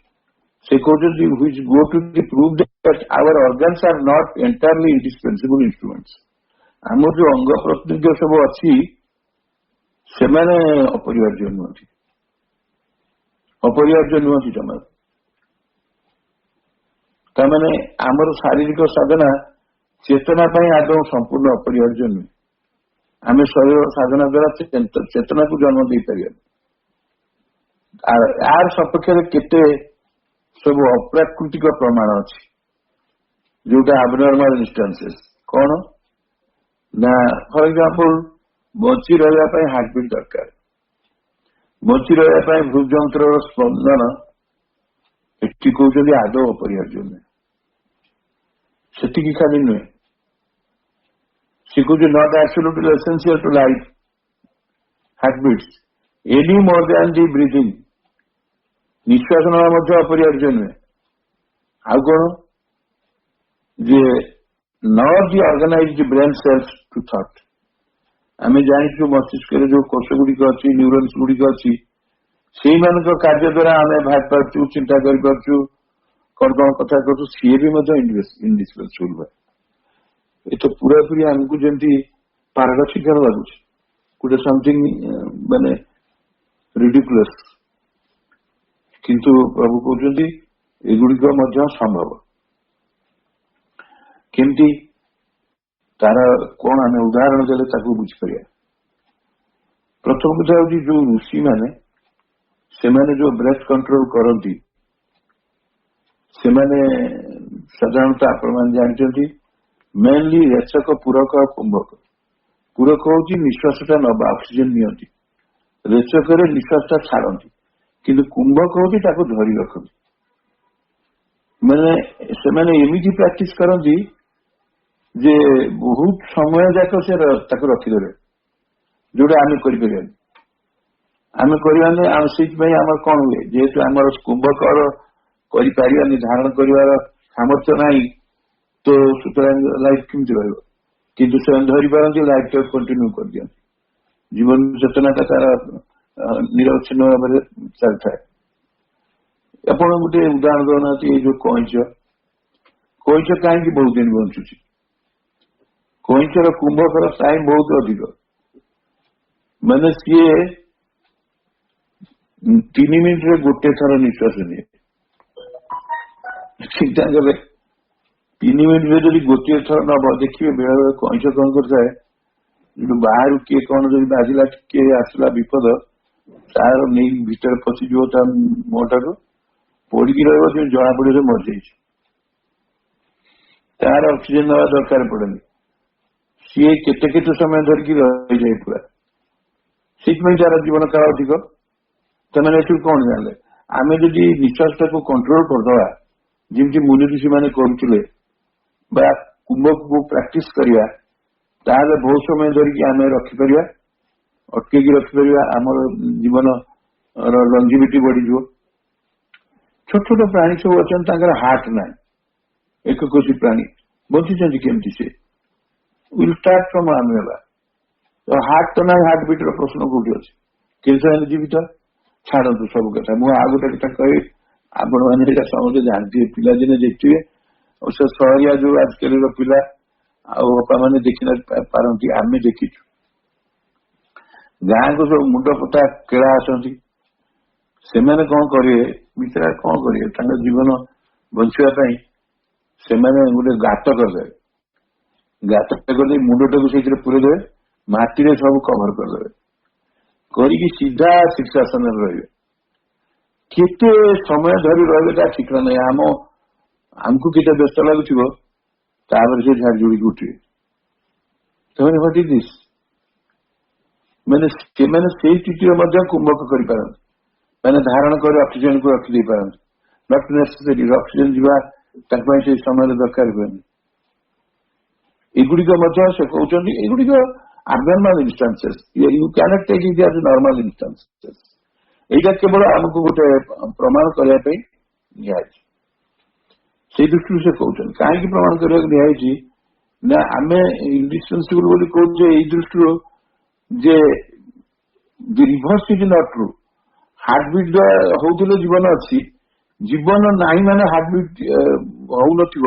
ସେ କହୁଛନ୍ତି which go to the prove that our organs are not entirely indispensable instruments। ଆମର ଯୋଉ ଅଙ୍ଗ ପ୍ରତ୍ୟଙ୍ଗ ସବୁ ଅଛି ସେମାନେ ଅପରିହାର୍ଯ୍ୟ ନୁହନ୍ତି, ଅପରିହାର୍ଯ୍ୟ ନୁହନ୍ତି ଜମା। ତାମାନେ ଆମର ଶାରୀରିକ ସାଧନା ଚେତନା ପାଇଁ ଆଦୌ ସମ୍ପୂର୍ଣ୍ଣ ଅପରିହାର୍ଯ୍ୟ ନୁହେଁ। ଆମେ ଶରୀର ସାଧନା ଦ୍ୱାରା ଚେତନାକୁ ଜନ୍ମ ଦେଇପାରିବା। ଆର ସପକ୍ଷରେ କେତେ ସବୁ ଅପ୍ରାକୃତିକ ପ୍ରମାଣ ଅଛି ଯୋଉଟା ଆବନର୍ମାଲ ଇନଷ୍ଟାନ୍ସେସ୍। କଣ ନା ଫର ଏକ୍ସାମ୍ପଲ ବଞ୍ଚି ରହିବା ପାଇଁ ହାର୍ଟବିଟ୍ ଦରକାର, ବଞ୍ଚି ରହିବା ପାଇଁ ହୃଦଯନ୍ତ୍ରର ସ୍ପନ୍ଦନ ଏଠି କହୁଛନ୍ତି ଆଦୌ ଅପରିହାର୍ଯ୍ୟ ନୁହେଁ। ସେତିକି ଖାଲି ନୁହେଁ, ସେ କହୁଛି not absolutely essential to life heartbeats any more than the breathing. ନିଶ୍ୱାସ ନେବା ମଧ୍ୟ ଅପରିହାର୍ଯ୍ୟ ନୁହେଁ। ଆଉ କଣ ଯେ not the organized brain cells to thought. ଆମେ ଜାଣିଛୁ ମସ୍ତିଷ୍କରେ ଯୋଉ କୋଷ ଗୁଡିକ ଅଛି, ନ୍ୟୁରୋନ୍ସ ଗୁଡିକ ଅଛି, ସେଇମାନଙ୍କ କାର୍ଯ୍ୟ ଦ୍ୱାରା ଆମେ ଭାବିପାରୁଛୁ, ଚିନ୍ତା କରିପାରୁଛୁ, କଣ କଣ କଥା କରୁଛୁ, ସିଏ ବି ମଧ୍ୟ ଇନଡିସ୍ପେନ୍ସିବଲ। ଏ ତ ପୁରାପୁରି ଆମକୁ ଯେମିତି ପାରଡକ୍ସିକାଲ ଲାଗୁଛି, ଗୋଟେ ସମଥିଙ୍ଗ ମାନେ ରିଡିକୁଲସ୍। କିନ୍ତୁ ପ୍ରଭୁ କହୁଛନ୍ତି ଏଗୁଡିକ ମଧ୍ୟ ସମ୍ଭବ। କେମିତି? ତାର କଣ ଆମେ ଉଦାହରଣ ଦେଲେ ତାକୁ ବୁଝିପାରିବା। ପ୍ରଥମ କଥା ହଉଛି ଯୋଉ ଋଷି ମାନେ ସେମାନେ ଯୋଉ ବ୍ରେଥ କଣ୍ଟ୍ରୋଲ କରନ୍ତି, ସେମାନେ ସାଧାରଣତଃ ଆପଣମାନେ ଜାଣିଛନ୍ତି ମେନଲି ରେଚକ, ପୂରକ ଆଉ କୁମ୍ଭକ। ପୂରକ ହଉଛି ନିଶ୍ୱାସଟା ନବା, ଅକ୍ସିଜେନ ନିଅନ୍ତି। ରେଚକରେ ନିଶ୍ୱାସଟା ଛାଡନ୍ତି, କିନ୍ତୁ କୁମ୍ଭକ ହଉଛି ତାକୁ ଧରି ରଖନ୍ତି। ମାନେ ସେମାନେ ଏମିତି ପ୍ରାକ୍ଟିସ କରନ୍ତି ଯେ ବହୁତ ସମୟ ଯାକ ସେ ତାକୁ ରଖିଦେବେ, ଯୋଉଟା ଆମେ କରିପାରିବାନି। ଆମେ କରିବାନି, ଆଉ ସେଇଥିପାଇଁ ଆମର କଣ ହୁଏ, ଯେହେତୁ ଆମର କୁମ୍ଭକର କରିପାରିବାନି, ଧାରଣ କରିବାର ସାମର୍ଥ୍ୟ ନାହିଁ, ତ ସୁତରାଂ ଲାଇଫ କେମିତି ରହିବ। କିନ୍ତୁ ସେମାନେ ଧରିପାରନ୍ତି, ଲାଇଫଟାକୁ କଣ୍ଟିନ୍ୟୁ କରିଦିଅନ୍ତି। ଜୀବନ ଚେତନାଟା ତାର ନିରବଚ୍ଛିନ୍ନ ଭାବରେ ଚାଲିଥାଏ। ଆପଣ ଗୋଟେ ଉଦାହରଣ ଦଉନାହାନ୍ତି, ଏଇ ଯୋଉ କଇଁଛ କାହିଁକି ବହୁତ ଦିନ ବଞ୍ଚୁଛି? କଇଁଛର କୁମ୍ଭକର ଟାଇମ ବହୁତ ଅଧିକ। ମାନେ ସିଏ 3 ମିନିଟରେ ଗୋଟେ ଥର ନିଶ୍ୱାସ ନିଏ। ଚିନ୍ତା କଲେ 3 ମିନିଟରେ ଯଦି ଗୋଟିଏ ଥର ନବ, ଦେଖିବେ ବେଳେ ବେଳେ କଇଁଛ କଣ କରିଥାଏ, ବାହାରୁ କିଏ କଣ ଯଦି ବାଜିଲା, କିଏ ଆସିଲା ବିପଦ, ତାର ନେଇ ଭିତରେ ପଶିଯିବ ତା ମୁହଁଟାକୁ, ପଡିକି ରହିବ, ସେ ଜଣା ପଡିବ ମରିଯାଇଛି। ତାର ଅକ୍ସିଜେନ ନେବା ଦରକାର ପଡେନି, ସିଏ କେତେ କେତେ ସମୟ ଧରିକି ରହିଯାଏ ପୁରା। ସେଇଥିପାଇଁ ତାର ଜୀବନ କାଳ ଅଧିକ। ସେମାନେ ଏଠୁ କଣ ଜାଣିଲେ? ଆମେ ଯଦି ନିଶ୍ୱାସଟାକୁ କଣ୍ଟ୍ରୋଲ କରିଦବା, ଯେମିତି ମୁନି ଋଷି ମାନେ କରୁଥିଲେ, ବା କୁମ୍ଭକୁ ପ୍ରାକ୍ଟିସ କରିବା, ତାହେଲେ ବହୁତ ସମୟ ଧରିକି ଆମେ ରଖିପାରିବା, ଅଟକେଇକି ରଖିପାରିବା। ଆମର ଜୀବନର ଲଞ୍ଜିଭିଟି ବଢିଯିବ। ଛୋଟ ଛୋଟ ପ୍ରାଣୀ ସବୁ ଅଛନ୍ତି, ତାଙ୍କର ହାର୍ଟ ନାହିଁ, ଏକକୋଷୀ ପ୍ରାଣୀ, ବଞ୍ଚିଛନ୍ତି କେମିତି? ସେ ୱିଲ୍ ଷ୍ଟାର୍ଟ ଫ୍ରମ୍ ଆମେବା। ହାର୍ଟ ତ ନାହିଁ, ହାର୍ଟ ବିଟ୍ ର ପ୍ରଶ୍ନ କୋଉଠି ଅଛି? କିନ୍ତୁ ସେମାନେ ଜୀବିତ। ଛାଡନ୍ତୁ ସବୁ କଥା। ମୁଁ ଆଉ ଗୋଟେ କଥା କହିବି, ଆପଣମାନେ ଏଇଟା ସମସ୍ତେ ଜାଣିଥିବେ, ପିଲାଦିନେ ଦେଖିଥିବେ, ସେ ସହରିଆ ଯୋଉ ଆଜିକାଲିର ପିଲା ଆଉ ବାପା ମାନେ ଦେଖି ପାରନ୍ତି, ଆମେ ଦେଖିଛୁ। ଗାଁକୁ ସବୁ ମୁଣ୍ଡ ପୋତା କେଳା ଆସନ୍ତି, ସେମାନେ କଣ କରିବେ, ବିଚାରା କଣ କରିବେ, ତାଙ୍କ ଜୀବନ ବଞ୍ଚିବା ପାଇଁ ସେମାନେ ଗୋଟେ ଗାତ କରିଦେବେ। ଗାତ କରିଦେଇ ମୁଣ୍ଡଟାକୁ ସେଇଥିରେ ପୁରେଇଦେବେ, ମାଟିରେ ସବୁ କଭର କରିଦେବେ, କରିକି ସିଧା ଶୀର୍ଷାସନରେ ରହିବେ। କେତେ ସମୟ ଧରି ରହିବେ ତା ଠିକଣା ନାହିଁ। ଆମକୁ କେତେ ବ୍ୟସ୍ତ ଲାଗୁଥିବ, ତାପରେ ସେ ଝାଡି ଯୋଡିକି ଉଠିବେ। ସେମାନେ ହ୍ୱାଟ ଇଜ ଦିସ୍? ମାନେ ସେମାନେ ସେଇ ସ୍ଥିତିରେ ମଧ୍ୟ କୁମ୍ଭକ କରିପାରନ୍ତି, ମାନେ ଧାରଣ କରି ଅକ୍ସିଜେନକୁ ରଖିଦେଇ ପାରନ୍ତି। नॉट नेसेसरी ऑक्सीजन जीवा से समय दरकार हुए एगुड़िक से कहते एगुड़िक abnormal instances. You cannot take it as normal instances. এইটা কেবল আমাকে গোটে প্রমাণ করা নিয়েছি সেই দৃষ্টিରୁ ସେ କହୁଛନ୍ତି କାହିଁକି ପ୍ରମାଣ କରିବାକୁ ନିଆଯାଇଛି ନା ଆମେ ଇଣ୍ଡିସ୍ପେନ୍ସିବଲ ବୋଲି କହୁଛେ ଏଇ ଦୃଷ୍ଟିରୁ ଯେ reverse is not true heartbeat ହଉଥିଲେ ଜୀବନ ଅଛି ଜୀବନ ନାହିଁ ମାନେ ହାର୍ଟବିଟ୍ ହଉନଥିବ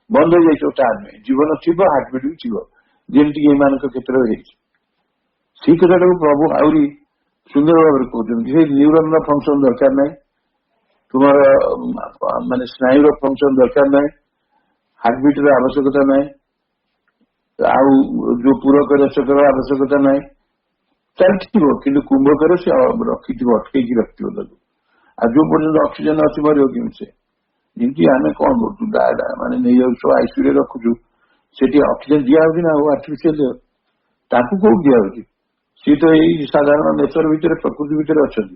ବନ୍ଦ ହେଇଯାଇଥିବ ତା ନୁହେଁ ଜୀବନ ଥିବ ହାର୍ଟବିଟ୍ ବି ଥିବ ଯେମିତିକି ଏମାନଙ୍କ କ୍ଷେତ୍ରରେ ହେଇଛି ସେଇ କଥାଟାକୁ ପ୍ରଭୁ ଆହୁରି ସୁନ୍ଦର ଭାବରେ କହୁଛନ୍ତି ସେ ନ୍ୟୁରନର ଫଙ୍କସନ ଦରକାର ନାହିଁ ତୁମର ମାନେ ସ୍ନାୟୁର ଫଙ୍କସନ ଦରକାର ନାହିଁ ହାର୍ଟବିଟ୍ର ଆବଶ୍ୟକତା ନାହିଁ ଆଉ ଯୋଉ ପୂରକ ରେଚକର ଆବଶ୍ୟକତା ନାହିଁ ଚାଲିଥିବ କିନ୍ତୁ କୁମ୍ଭକରେ ସେ ରଖିଥିବ ଅଟକେଇକି ରଖିଥିବ ତାକୁ ଆଉ ଯୋଉ ପର୍ଯ୍ୟନ୍ତ ଅକ୍ସିଜେନ ଅଛି ମରିବ କେମିତି ସେ ଯେମିତି ଆମେ କଣ କରୁଛୁ ମାନେ ନେଇଯାଉଛୁ ଆଇସିୟୁରେ ରଖୁଛୁ ସେଠି ଅକ୍ସିଜେନ ଦିଆହଉଛି ନା ଆଉ ଆର୍ଟିଫିସିଆଲ ତାକୁ କୋଉଠି ଦିଆହଉଛି ସିଏ ତ ଏଇ ସାଧାରଣ ନେଚର ଭିତରେ ପ୍ରକୃତି ଭିତରେ ଅଛନ୍ତି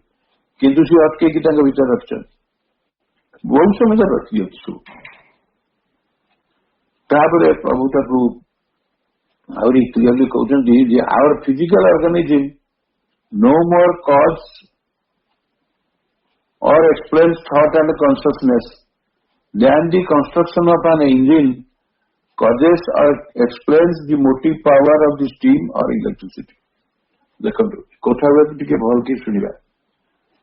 କିନ୍ତୁ ସିଏ ଅଟକେଇକି ତାଙ୍କ ଭିତରେ ରଖିଛନ୍ତି ବହୁତ ସମୟ ରଖିଅଛି ସବୁ ତାପରେ ପ୍ରଭୁ ତାକୁ ଆହୁରି କ୍ଲିୟରଲି କହୁଛନ୍ତି ଯେ our physical organism no more cause or explains thought and consciousness than the construction of an engine causes or explains the motive power of the steam or electricity. ଦେଖନ୍ତୁ କଥା ଗୁଡାକୁ ଟିକେ ଭଲକି ଶୁଣିବା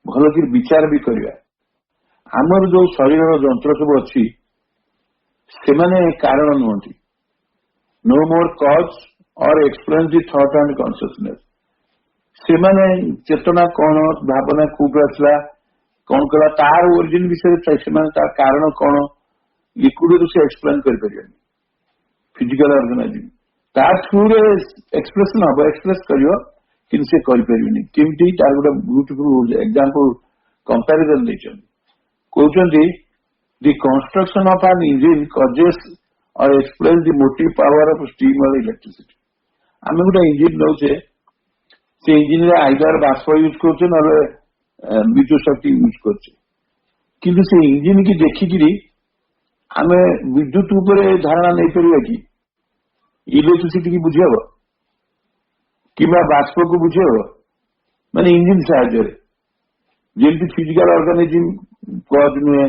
ଭଲକି ବିଚାର ବି କରିବା ଆମର ଯୋଉ ଶରୀରର ଯନ୍ତ୍ର ସବୁ ଅଛି ସେମାନେ କାରଣ ନୁହନ୍ତି no more cause or explains the thought and consciousness ସେମାନେ ଚେତନା କଣ ଭାବନା କୋଉଠୁ ଆସିଲା କଣ କଲା ତାର ଓରିଜିନ ବିଷୟରେ ସେମାନେ ତାର କାରଣ କଣ ଏଗୁଡିକୁ ସେ ଏକ୍ସପ୍ଲେନ କରିପାରିବେନି ଫିଜିକାଲ ଅର୍ଗାନିଜିମ୍ ତା ଥ୍ରୁରେ ଏକ୍ସପ୍ରେସନ ହବ ଏକ୍ସପ୍ରେସ କରିବ କିନ୍ତୁ ସେ କରିପାରିବେନି କେମିତି ତାର ଗୋଟେ ବ୍ୟୁଟିଫୁଲ ଏକ୍ସାମ୍ପଲ କମ୍ପାରିଜନ ଦେଇଛନ୍ତି କହୁଛନ୍ତି the construction of an engine causes or explain the motive power of steam or electricity ଆମେ ଗୋଟେ ଇଞ୍ଜିନ ନଉଛେ ସେ ଇଞ୍ଜିନରେ ଆଇଦର ବାଷ୍ପ ୟୁଜ କରୁଛେ ନହେଲେ ବିଦ୍ୟୁତ ଶକ୍ତି ୟୁଜ କରୁଛେ କିନ୍ତୁ ସେ ଇଞ୍ଜିନ କି ଦେଖିକିରି ଆମେ ବିଦ୍ୟୁତ ଉପରେ ଧାରଣା ନେଇପାରିବା କି ଇଲେକ୍ଟ୍ରିସିଟି କି ବୁଝିହବ କିମ୍ବା ବାଷ୍ପକୁ ବୁଝିହବ ମାନେ ଇଞ୍ଜିନ ସାହାଯ୍ୟରେ ଯେମିତି ଫିଜିକାଲ ଅର୍ଗାନିଜିମ୍ କଜ ନୁହେଁ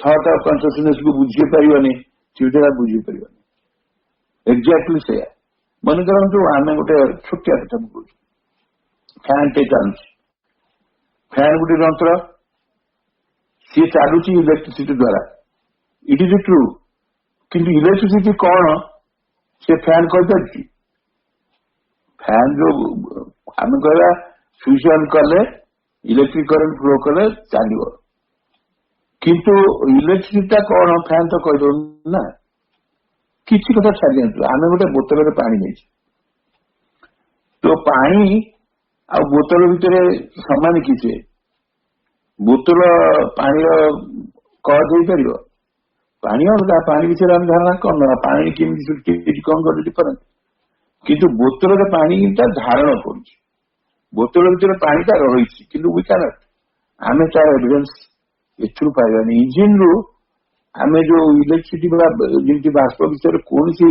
ଥଟ୍ ଅଫ କନସିୟସନେସ୍ କୁ ବୁଝି ପାରିବନି ସେଟା ବୁଝି ପାରିବନି ଏକ୍ଜାକ୍ଟଲି ସେଇଆ ମନେ କରନ୍ତୁ ଆମେ ଗୋଟେ ଛୋଟିଆ କଥା କହୁଛୁ ଫ୍ୟାନ ଟେ ଚାଲୁଛି ଫ୍ୟାନ ଗୋଟେ ଯନ୍ତ୍ର ସିଏ ଚାଲୁଛି ଇଲେକ୍ଟ୍ରିସିଟି ଦ୍ୱାରା ଇଟ୍ ଇଜ ଟ୍ରୁ କିନ୍ତୁ ଇଲେକ୍ଟ୍ରିସିଟି କଣ ସେ ଫ୍ୟାନ କହିପାରୁଛି ଫ୍ୟାନ ଯୋଉ ଆମେ କହିବା ସୁଇଚ ଅନ୍ କଲେ ଇଲେକ୍ଟ୍ରିକ କରେଣ୍ଟ ଫ୍ଲୋ କଲେ ଚାଲିବ କିନ୍ତୁ ଇଲେକ୍ଟ୍ରିସିଟିଟା କଣ ଫ୍ୟାନ ତ କହିଦଉନି ନା କିଛି କଥା ଛାଡି ଦିଅନ୍ତୁ ଆମେ ଗୋଟେ ବୋତଲରେ ପାଣି ନେଇଛୁ ତ ପାଣି ଆଉ ବୋତଲ ଭିତରେ ସମାନ କିଛି ବୋତଲ ପାଣିର କଜ ହେଇପାରିବ ପାଣି ଅଲଗା ପାଣି ବିଷୟରେ ଆମେ ଧାରଣା କଣ ନବା ପାଣି କେମିତି କଣ କରି ଡିଫରେନ୍ସ କିନ୍ତୁ ବୋତଲରେ ପାଣିଟା ଧାରଣ କରୁଛି ବୋତଲ ଭିତରେ ପାଣିଟା ରହିଛି କିନ୍ତୁ ଆମେ ତାର ଏଭିଡେନ୍ସ ଏଥିରୁ ପାଇବାନି ଇଞ୍ଜିନରୁ ଆମେ ଯୋଉ ଇଲେକ୍ଟ୍ରିସିଟି ବା ଯେମିତି ବାଷ୍ପ ବିଷୟରେ କୌଣସି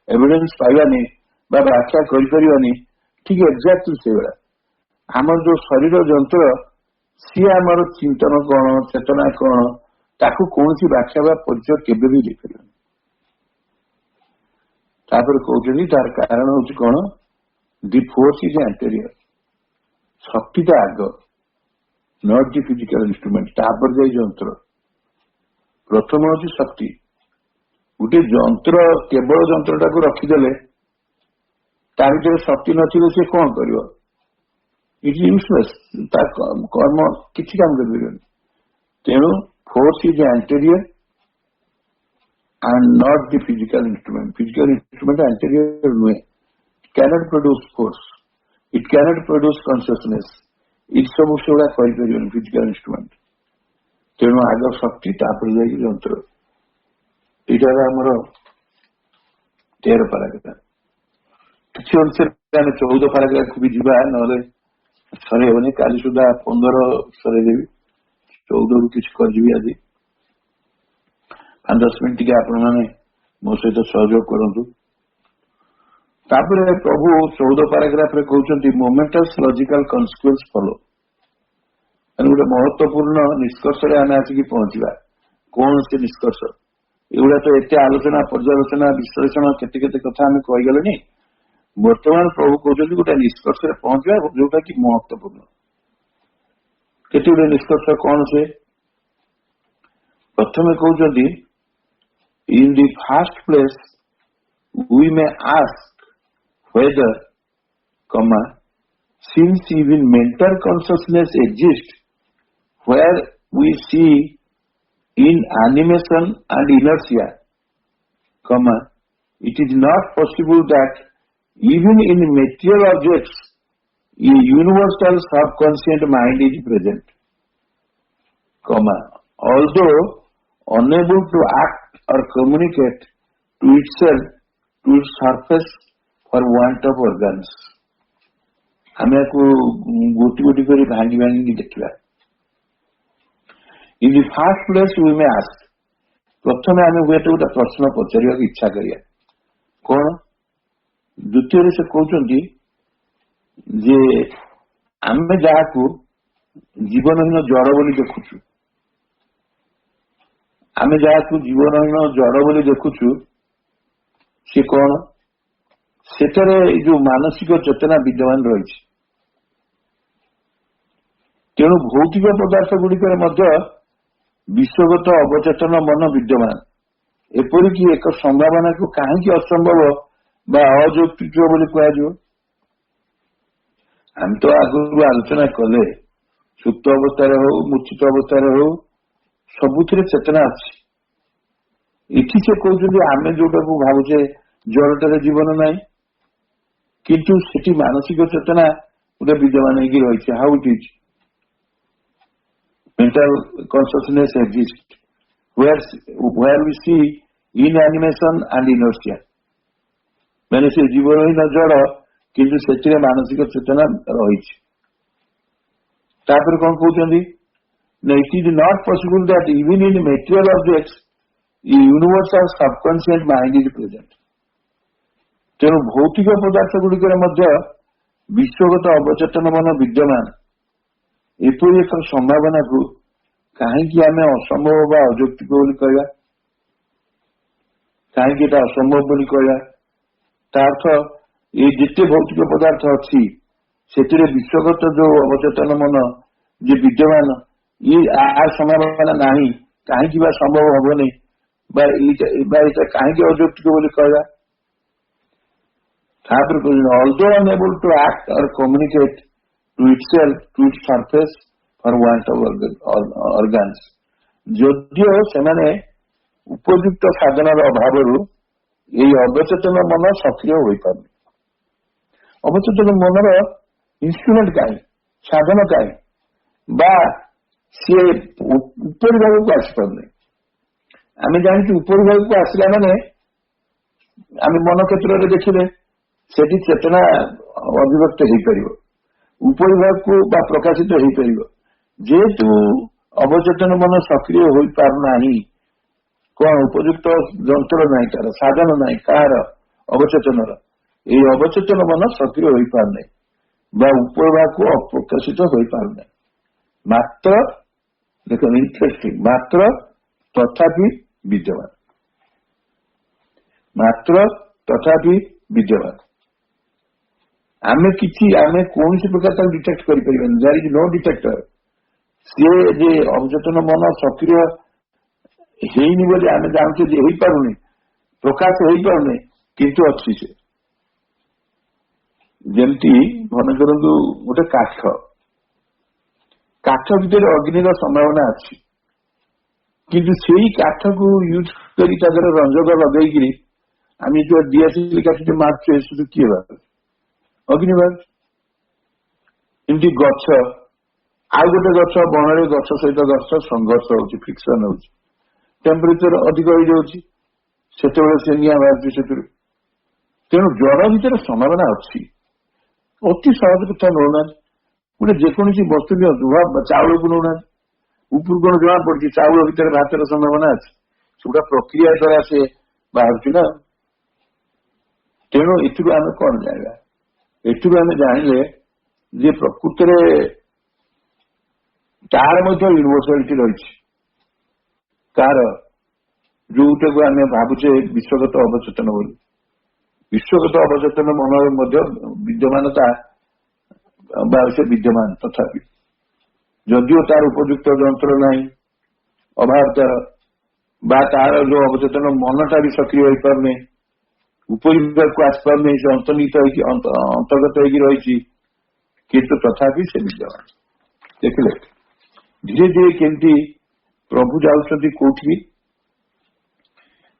ଏଭିଡେନ୍ସ ପାଇବାନି ବା ବ୍ୟାଖ୍ୟା କରିପାରିବାନି ଠିକ ଏକ୍ଜାକ୍ଟଲି ସେଇଭଳିଆ ଆମର ଯୋଉ ଶରୀର ଯନ୍ତ୍ର ସିଏ ଆମର ଚିନ୍ତନ କଣ ଚେତନା କଣ ତାକୁ କୌଣସି ବ୍ୟାଖ୍ୟା ବା ପରିଚୟ କେବେ ବି ଦେଇପାରିବନି ତାପରେ କହୁଛନ୍ତି ତାର କାରଣ ହଉଛି କଣ ଦି ଫୋର୍ସ ଇଜ ଆଣ୍ଟେରିୟର ଶକ୍ତିଟା ଆଗ ନଟ୍ ଦି ଫିଜିକାଲ ଇନଷ୍ଟ୍ରୁମେଣ୍ଟ ତାପରେ ଯାଇ ଯନ୍ତ୍ର ପ୍ରଥମ ହଉଛି ଶକ୍ତି ଗୋଟେ ଯନ୍ତ୍ର କେବଳ ଯନ୍ତ୍ରଟାକୁ ରଖିଦେଲେ ତା ଭିତରେ ଶକ୍ତି ନଥିଲେ ସେ କଣ କରିବ ଇଟ୍ ୟୁଜଲେସ୍ ତା କର୍ମ କିଛି କାମ କରିପାରିବନି ତେଣୁ force is anterior and not the physical instrument. Physical instrument anterior way cannot produce force. It cannot produce consciousness. It सब सेवड़ा कोई करियो physical instrument. तेणु आग शक्ति तापर जाई यंत्र. इटा हमरो 13 पाराग्राफ. किछि अनुसार ଆମେ 14 ପାରାଗ୍ରାଫ ବି ଯିବା ନହେଲେ ସରେ ହେବନି କାଲି ସୁଦ୍ଧା 15 ସରେ ଦେବି 14 ରୁ କିଛି କରିବି ଆଜି 10 ମିନିଟ୍ ଟିକେ ଆପଣ ମାନେ ମୋ ସହିତ ସହଯୋଗ କରନ୍ତୁ। ତାପରେ ପ୍ରଭୁ 14 ପାରାଗ୍ରାଫରେ କହୁଛନ୍ତି ମୋମେଣ୍ଟାସ୍ ଲଜିକାଲ କନସିକ୍ୱେନ୍ସ ଫଲୋ। ଗୋଟେ ମହତ୍ୱପୂର୍ଣ୍ଣ ନିଷ୍କର୍ଷରେ ଆମେ ଆସିକି ପହଞ୍ଚିବା। କଣ ସେ ନିଷ୍କର୍ଷ? ଏଗୁଡା ତ ଏତେ ଆଲୋଚନା ପର୍ଯ୍ୟାଲୋଚନା ବିଶ୍ଳେଷଣ କେତେ କେତେ କଥା ଆମେ କହିଗଲେଣି। ବର୍ତ୍ତମାନ ପ୍ରଭୁ କହୁଛନ୍ତି ଗୋଟେ ନିଷ୍କର୍ଷରେ ପହଞ୍ଚିବା ଯୋଉଟା କି ମହତ୍ୱପୂର୍ଣ୍ଣ। କେତେ ଗୁଡେ ନିଷ୍କର୍ଷ କଣ ସେ? ପ୍ରଥମେ କହୁଛନ୍ତି in the first place we may ask whether, since even mental consciousness exists where we see in animation and inertia, it is not possible that even in material objects a universal subconscient mind is present, although unable to act or communicate to itself to its surface for want of organs. ଆମେ ୟାକୁ ଗୋଟି ଗୋଟି କରି ଭାଙ୍ଗି ଭାଙ୍ଗିକି ଦେଖିବା। In the first place we may ask, ପ୍ରଥମେ ଆମେ ହୁଏତ ଗୋଟେ ପ୍ରଶ୍ନ ପଚାରିବାକୁ ଇଚ୍ଛା କରିବା। କଣ? ଦ୍ୱିତୀୟରେ ସେ କହୁଛନ୍ତି ଯେ ଆମେ ଯାହାକୁ ଜୀବନହୀନ ଜଡ ବୋଲି ଦେଖୁଛୁ, ଆମେ ଯାହାକୁ ଜୀବନହୀନ ଜଡ ବୋଲି ଦେଖୁଛୁ ସେ କଣ? ସେଠାରେ ଯୋଉ ମାନସିକ ଚେତନା ବିଦ୍ୟମାନ ରହିଛି। ତେଣୁ ଭୌତିକ ପଦାର୍ଥ ଗୁଡିକରେ ମଧ୍ୟ ବିଶ୍ୱଗତ ଅବଚେତନ ମନ ବିଦ୍ୟମାନ। ଏପରିକି ଏକ ସମ୍ଭାବନାକୁ କାହିଁକି ଅସମ୍ଭବ ବା ଅଯୌକ୍ତିକ ବୋଲି କୁହାଯିବ? ଆମେ ତ ଆଗରୁ ଆଲୋଚନା କଲେ ସୁପ୍ତ ଅବସ୍ଥାରେ ହଉ ମୂର୍ଚ୍ଛିତ ଅବସ୍ଥାରେ ହଉ ସବୁଥିରେ ଚେତନା ଅଛି। ଏଠି ସେ କହୁଛନ୍ତି ଆମେ ଯୋଉଟାକୁ ଭାବୁଛେ ଜଡଟାରେ ଜୀବନ ନାହିଁ, କିନ୍ତୁ ସେଠି ମାନସିକ ଚେତନା ଗୋଟେ ବିଦ୍ୟମାନ ହେଇକି ରହିଛି। How it is? mental consciousness exists where we see inanimation and inertia, ମାନେ ସେ ଜୀବନହୀନ ଜଡ କିନ୍ତୁ ସେଥିରେ ମାନସିକ ଚେତନା ରହିଛି। ତାପରେ କଣ କହୁଛନ୍ତି ନା it is not possible that even in material objects a universal subconscious mind is present. ତେଣୁ ଭୌତିକ ପଦାର୍ଥ ଗୁଡିକରେ ମଧ୍ୟ ବିଶ୍ୱଗତ ଅବଚେତନ ମନ ବିଦ୍ୟମାନ। ଏପରି ଏକ ସମ୍ଭାବନାକୁ କାହିଁକି ଆମେ ଅସମ୍ଭବ ବା ଅଯୌକ୍ତିକ ବୋଲି କହିବା? କାହିଁକି ଏଟା ଅସମ୍ଭବ ବୋଲି କହିବା? ତା ଅର୍ଥ ଏଇ ଯେତେ ଭୌତିକ ପଦାର୍ଥ ଅଛି ସେଥିରେ ବିଶ୍ୱଗତ ଯୋଉ ଅବଚେତନ ମନ ଯେ ବିଦ୍ୟମାନ, ଇଏ ଆର ସମ୍ଭାବନା ନାହିଁ, କାହିଁକି ବା ସମ୍ଭବ ହବନି, ବା ଏଇଟା କାହିଁକି ଅଯୌକ୍ତିକ ବୋଲି କହିବା? ତାପରେ although unable to act or communicate to itself to its surface for want of organs, ଯଦିଓ ସେମାନେ ଉପଯୁକ୍ତ ସାଧନର ଅଭାବରୁ ଏହି ଅବଚେତନ ମନ ସକ୍ରିୟ ହୋଇପାରୁନି। ଅବଚେତନ ମନର ଇନଷ୍ଟ୍ରୁମେଣ୍ଟ କାହିଁ, ସାଧନ କାହିଁ, ବା ସିଏ ଉପରି ଭାଗକୁ ଆସିପାରୁନି। ଆମେ ଜାଣିଛୁ ଉପରି ଭାଗକୁ ଆସିଲା ମାନେ ଆମେ ମନ କ୍ଷେତ୍ରରେ ଦେଖିଲେ ସେଠି ଚେତନା ଅଭିବ୍ୟକ୍ତ ହେଇପାରିବ, ଉପରି ଭାଗକୁ ବା ପ୍ରକାଶିତ ହେଇପାରିବ। ଯେହେତୁ ଅବଚେତନ ମନ ସକ୍ରିୟ ହୋଇପାରୁନାହିଁ, କଣ ଉପଯୁକ୍ତ ଯନ୍ତ୍ର ନାହିଁ, ତାର ସାଧନ ନାହିଁ, କାହାର? ଅବଚେତନର। এই ଅବଚେତନ ମନ ସକ୍ରିୟ ହୋଇପାରୁନାହିଁ ବା ଉପର ଭାଗକୁ ଅପ୍ରକାଶିତ ହୋଇପାରୁନାହିଁ। ମାତ୍ର ଦେଖନ୍ତୁ ଇଣ୍ଟରେଷ୍ଟିଂ, ମାତ୍ର ତଥାପି ବିଦ୍ୟମାନ, ମାତ୍ର ତଥାପି ବିଦ୍ୟମାନ। ଆମେ କୌଣସି ପ୍ରକାର ତାକୁ ଡିଟେକ୍ଟ କରିପାରିବାନି। There is no detector. ସିଏ ଯେ ଅବଚେତନ ମନ ସକ୍ରିୟ ହେଇନି ବୋଲି ଆମେ ଜାଣୁଛେ ଯେ ହେଇପାରୁନି, ପ୍ରକାଶ ହେଇପାରୁନି, କିନ୍ତୁ ଅଛି ସେ। ଯେମିତି ମନେ କରନ୍ତୁ ଗୋଟେ କାଠ ଭିତରେ ଅଗ୍ନିର ସମ୍ଭାବନା ଅଛି, କିନ୍ତୁ ସେଇ କାଠକୁ ୟୁଜ କରି ତା ଦେହରେ ରଞ୍ଜକ ଲଗେଇକିରି ଆମେ ଯୋଉ ଦିଆସିଲି କାଠଟି ମାରୁଛେ ସେଠୁ କିଏ ବାହାରୁଛି? ଅଗ୍ନି ବାହାରୁଛି। ଏମିତି ଗଛ, ଆଉ ଗୋଟେ ଗଛ, ବଣରେ ଗଛ ସହିତ ଗଛ ସଂଘର୍ଷ ହଉଛି, ଫ୍ରିକ୍ସନ ହଉଛି, ଟେମ୍ପରେଚର ଅଧିକ ହେଇଯାଉଛି, ସେତେବେଳେ ସେ ନିଆଁ ବାହାରୁଛି ସେଥିରୁ। ତେଣୁ ଜଳ ଭିତରେ ସମ୍ଭାବନା ଅଛି। ଅତି ସହଜ କଥା ନଉନାହାନ୍ତି, ଗୋଟେ ଯେକୌଣସି ବସ୍ତୁ ନିଅନ୍ତୁ, ଚାଉଳକୁ ନଉନାହାନ୍ତି, ଉପରୁ କଣ ଜଣା ପଡୁଛି ଚାଉଳ ଭିତରେ ଭାତର ସମ୍ଭାବନା ଅଛି? ସେଗୁଡା ପ୍ରକ୍ରିୟା ଦ୍ୱାରା ସେ ବାହାରୁଛି ନା। ତେଣୁ ଏଥିରୁ ଆମେ କଣ ଜାଣିବା? ଏଥିରୁ ଆମେ ଜାଣିଲେ ଯେ ପ୍ରକୃତରେ ତାର ମଧ୍ୟ ୟୁନିଭର୍ସାଲିଟି ରହିଛି। ତାର ଯୋଉଟାକୁ ଆମେ ଭାବୁଛେ ବିଶ୍ୱଗତ ଅବଚେତନ ବୋଲି, ବିଶ୍ୱଗତ ଅବଚେତନ ମନରେ ମଧ୍ୟ ବିଦ୍ୟମାନତା ବା ସେ ବିଦ୍ୟମାନ, ତଥାପି ଯଦିଓ ତାର ଉପଯୁକ୍ତ ଯନ୍ତ୍ର ନାହିଁ, ଅଭାବ ତାର, ବା ତାର ଯୋଉ ଅବଚେତନ ମନଟା ବି ସକ୍ରିୟ ହେଇପାରୁନି, ଉପଯୁକ୍ତକୁ ଆସିପାରୁନି, ସେ ଅନ୍ତର୍ନିହିତ ହେଇକି ଅନ୍ତର୍ଗତ ହେଇକି ରହିଛି, କିନ୍ତୁ ତଥାପି ସେ ବିଦ୍ୟମାନ। ଦେଖିଲେ ଧୀରେ ଧୀରେ କେମିତି ପ୍ରଭୁ ଯାଉଛନ୍ତି କୋଉଠି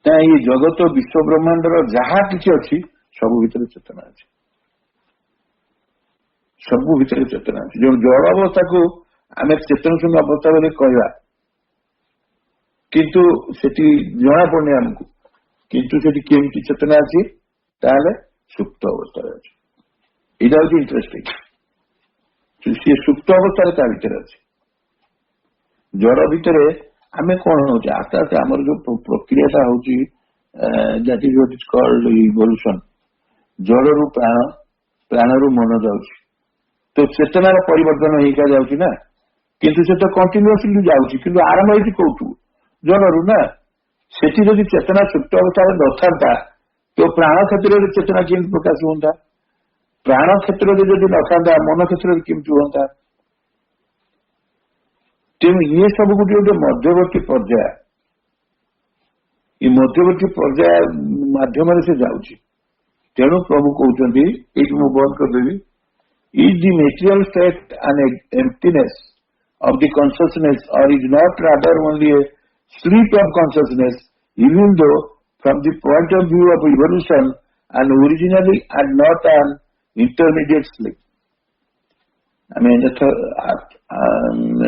ନା ଏଇ ଜଗତ ବିଶ୍ୱ ବ୍ରହ୍ମାଣ୍ଡର ଯାହା କିଛି ଅଛି ସବୁ ଭିତରେ ଚେତନା ଅଛି, ସବୁ ଭିତରେ ଚେତନା ଅଛି। ଯୋଉ ଜଳ ଅବସ୍ଥାକୁ ଆମେ ଚେତନ ଶୂନ୍ୟ ଅବସ୍ଥା ବୋଲି କହିବା, କିନ୍ତୁ ସେଠି ଜଣା ପଡୁନି ଆମକୁ, କିନ୍ତୁ ସେଠି କେମିତି ଚେତନା ଅଛି? ତାହେଲେ ସୁପ୍ତ ଅବସ୍ଥାରେ ଅଛି। ଏଇଟା ହଉଛି ଇଣ୍ଟରେଷ୍ଟିଂ। ସିଏ ସୁପ୍ତ ଅବସ୍ଥାରେ ତା ଭିତରେ ଅଛି। ଜଳ ଭିତରେ ଆମେ କଣ ହଉଛି ଆସ୍ତେ ଆସ୍ତେ ଆମର ଯୋଉ ପ୍ରକ୍ରିୟାଟା ହଉଛି that is what is called evolution। ଜଳରୁ ପ୍ରାଣ, ପ୍ରାଣରୁ ମନ ଯାଉଛି, ତ ଚେତନାର ପରିବର୍ତ୍ତନ ହେଇକା ଯାଉଛି ନା, କିନ୍ତୁ ସେ ତ କଣ୍ଟିନ୍ୟୁଅସଲି ଯାଉଛି, କିନ୍ତୁ ଆରମ୍ଭ ହେଇଛି କୋଉଠୁ? ଜଳରୁ ନା। ସେଠି ଯଦି ଚେତନା ସୁପ୍ତ ଅବସ୍ଥାରେ ନଥାନ୍ତା ତ ପ୍ରାଣ କ୍ଷେତ୍ରରେ ଚେତନା କେମିତି ପ୍ରକାଶ ହୁଅନ୍ତା? ପ୍ରାଣ କ୍ଷେତ୍ରରେ ଯଦି ନଥାନ୍ତା ମନ କ୍ଷେତ୍ରରେ କେମିତି ହୁଅନ୍ତା? ତେଣୁ ଇଏ ସବୁ ଗୋଟେ ମଧ୍ୟବର୍ତ୍ତୀ ପର୍ଯ୍ୟାୟ, ଏ ମଧ୍ୟବର୍ତ୍ତୀ ପର୍ଯ୍ୟାୟ ମାଧ୍ୟମରେ ସେ ଯାଉଛି। ତେଣୁ ପ୍ରଭୁ କହୁଛନ୍ତି, ଏଇଠି ମୁଁ ବନ୍ଦ କରିଦେବି, is the material state an emptiness of the consciousness, or is not rather only a sleep of consciousness, even though from the point of view of evolution and originally and not an intermediate sleep। ଆମେ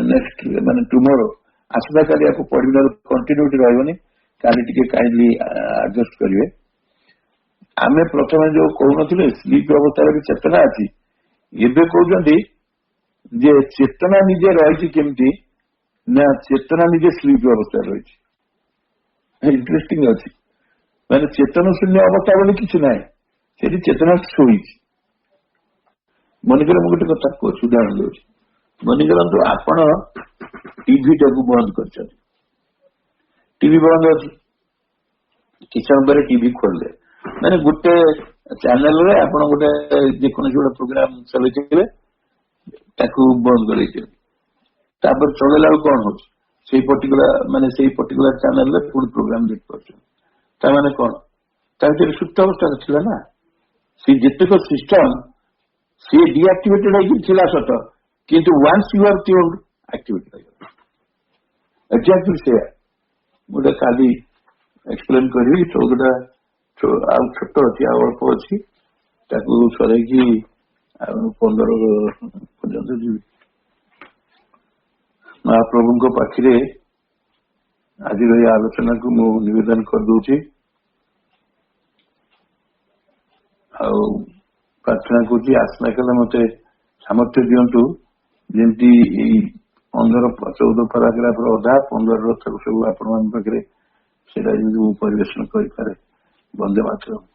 ନେକ୍ସଟ ମାନେ ଟୁମୋରୋ ଆସନ୍ତାକାଲି ଆକୁ ପଢିବାର କଣ୍ଟିନ୍ୟୁଟି ରହିବନି, କାଲି ଟିକେ କାଇଣ୍ଡଲି ଆଡଜଷ୍ଟ କରିବେ। ଆମେ ପ୍ରଥମେ ଯୋଉ କହୁନଥିଲେ ସ୍ଲିପ ଅବସ୍ଥାରେ ବି ଚେତନା ଅଛି, ଏବେ କହୁଛନ୍ତି ଯେ ଚେତନା ନିଜେ ରହିଛି କେମିତି ନା, ଚେତନା ନିଜେ ସ୍ଲିପ ଅବସ୍ଥାରେ ରହିଛି। ଇଣ୍ଟରେଷ୍ଟିଂ ଅଛି, ମାନେ ଚେତନ ଶୂନ୍ୟ ଅବସ୍ଥା ବୋଲି କିଛି ନାହିଁ, ସେଠି ଚେତନା ଶୋଇଛି। ମନେକର ମୁଁ ଗୋଟେ କଥା କହୁଛି, ଉଦାହରଣ ଦଉଛି, ମନେ କରନ୍ତୁ ଆପଣ ଟିଭିଟାକୁ ବନ୍ଦ କରିଛନ୍ତି, ଟିଭି ବନ୍ଦ ଅଛି, କିଛି ସମୟ ପରେ ଟିଭି ଖୋଲିଲେ, ମାନେ ଗୋଟେ ଚ୍ୟାନେଲରେ ଆପଣ ଗୋଟେ ଯେକୌଣସି ଗୋଟେ ପ୍ରୋଗ୍ରାମ ଚଲେଇଥିବେ ତାକୁ ବନ୍ଦ କରିଦେଇଥିବେ, ତାପରେ ଚଳେଇଲା ବେଳକୁ କଣ ହଉଛି? ସେଇ ପର୍ଟିକୁଲାର ଚ୍ୟାନେଲରେ ପୁଣି ପ୍ରୋଗ୍ରାମ ଦେଖିପାରୁଛନ୍ତି। ତା ମାନେ କଣ? ତା ଭିତରେ ସୁପ୍ତ ଅବସ୍ଥାରେ ଥିଲା ନା। ସେ ଯେତେକ ସିଷ୍ଟମ ସିଏ ଡିଆକ୍ଟିଭେଟେଡ ହେଇକି ଥିଲା ସତ, କିନ୍ତୁ ୱାନ୍ସ ୟୁ ଆର୍ ଟ୍ୟୁନ୍ଡ ଆକ୍ଟିଭେଟ ହେଇଗଲା। ଏକ୍ଜାକ୍ଟଲି ସେଇଆ ଗୋଟେ କାଲି ଏକ୍ସପ୍ଲେନ କରିବି। ଚଉଦଟା ଆଉ ଛୋଟ ଅଛି, ଆଉ ଅଳ୍ପ ଅଛି, ତାକୁ ସରେଇକି ଆଉ 15 ପର୍ଯ୍ୟନ୍ତ ଯିବି। ମହାପ୍ରଭୁଙ୍କ ପାଖରେ ଆଜିର ଏହି ଆଲୋଚନାକୁ ମୁଁ ନିବେଦନ କରିଦଉଛି, ଆଉ ପ୍ରାର୍ଥନା କରୁଛି ଆସନ୍ତା କାଲି ମତେ ସାମର୍ଥ୍ୟ ଦିଅନ୍ତୁ, ଯେମିତି ଏଇ 14 ପାରାଗ୍ରାଫର ଅଧା 15 ସବୁ ଆପଣମାନଙ୍କ ପାଖରେ ସେଇଟା ଯେମିତି ମୁଁ ପରିବେଷଣ କରିପାରେ। ବନ୍ଦେ ମାତରମ୍।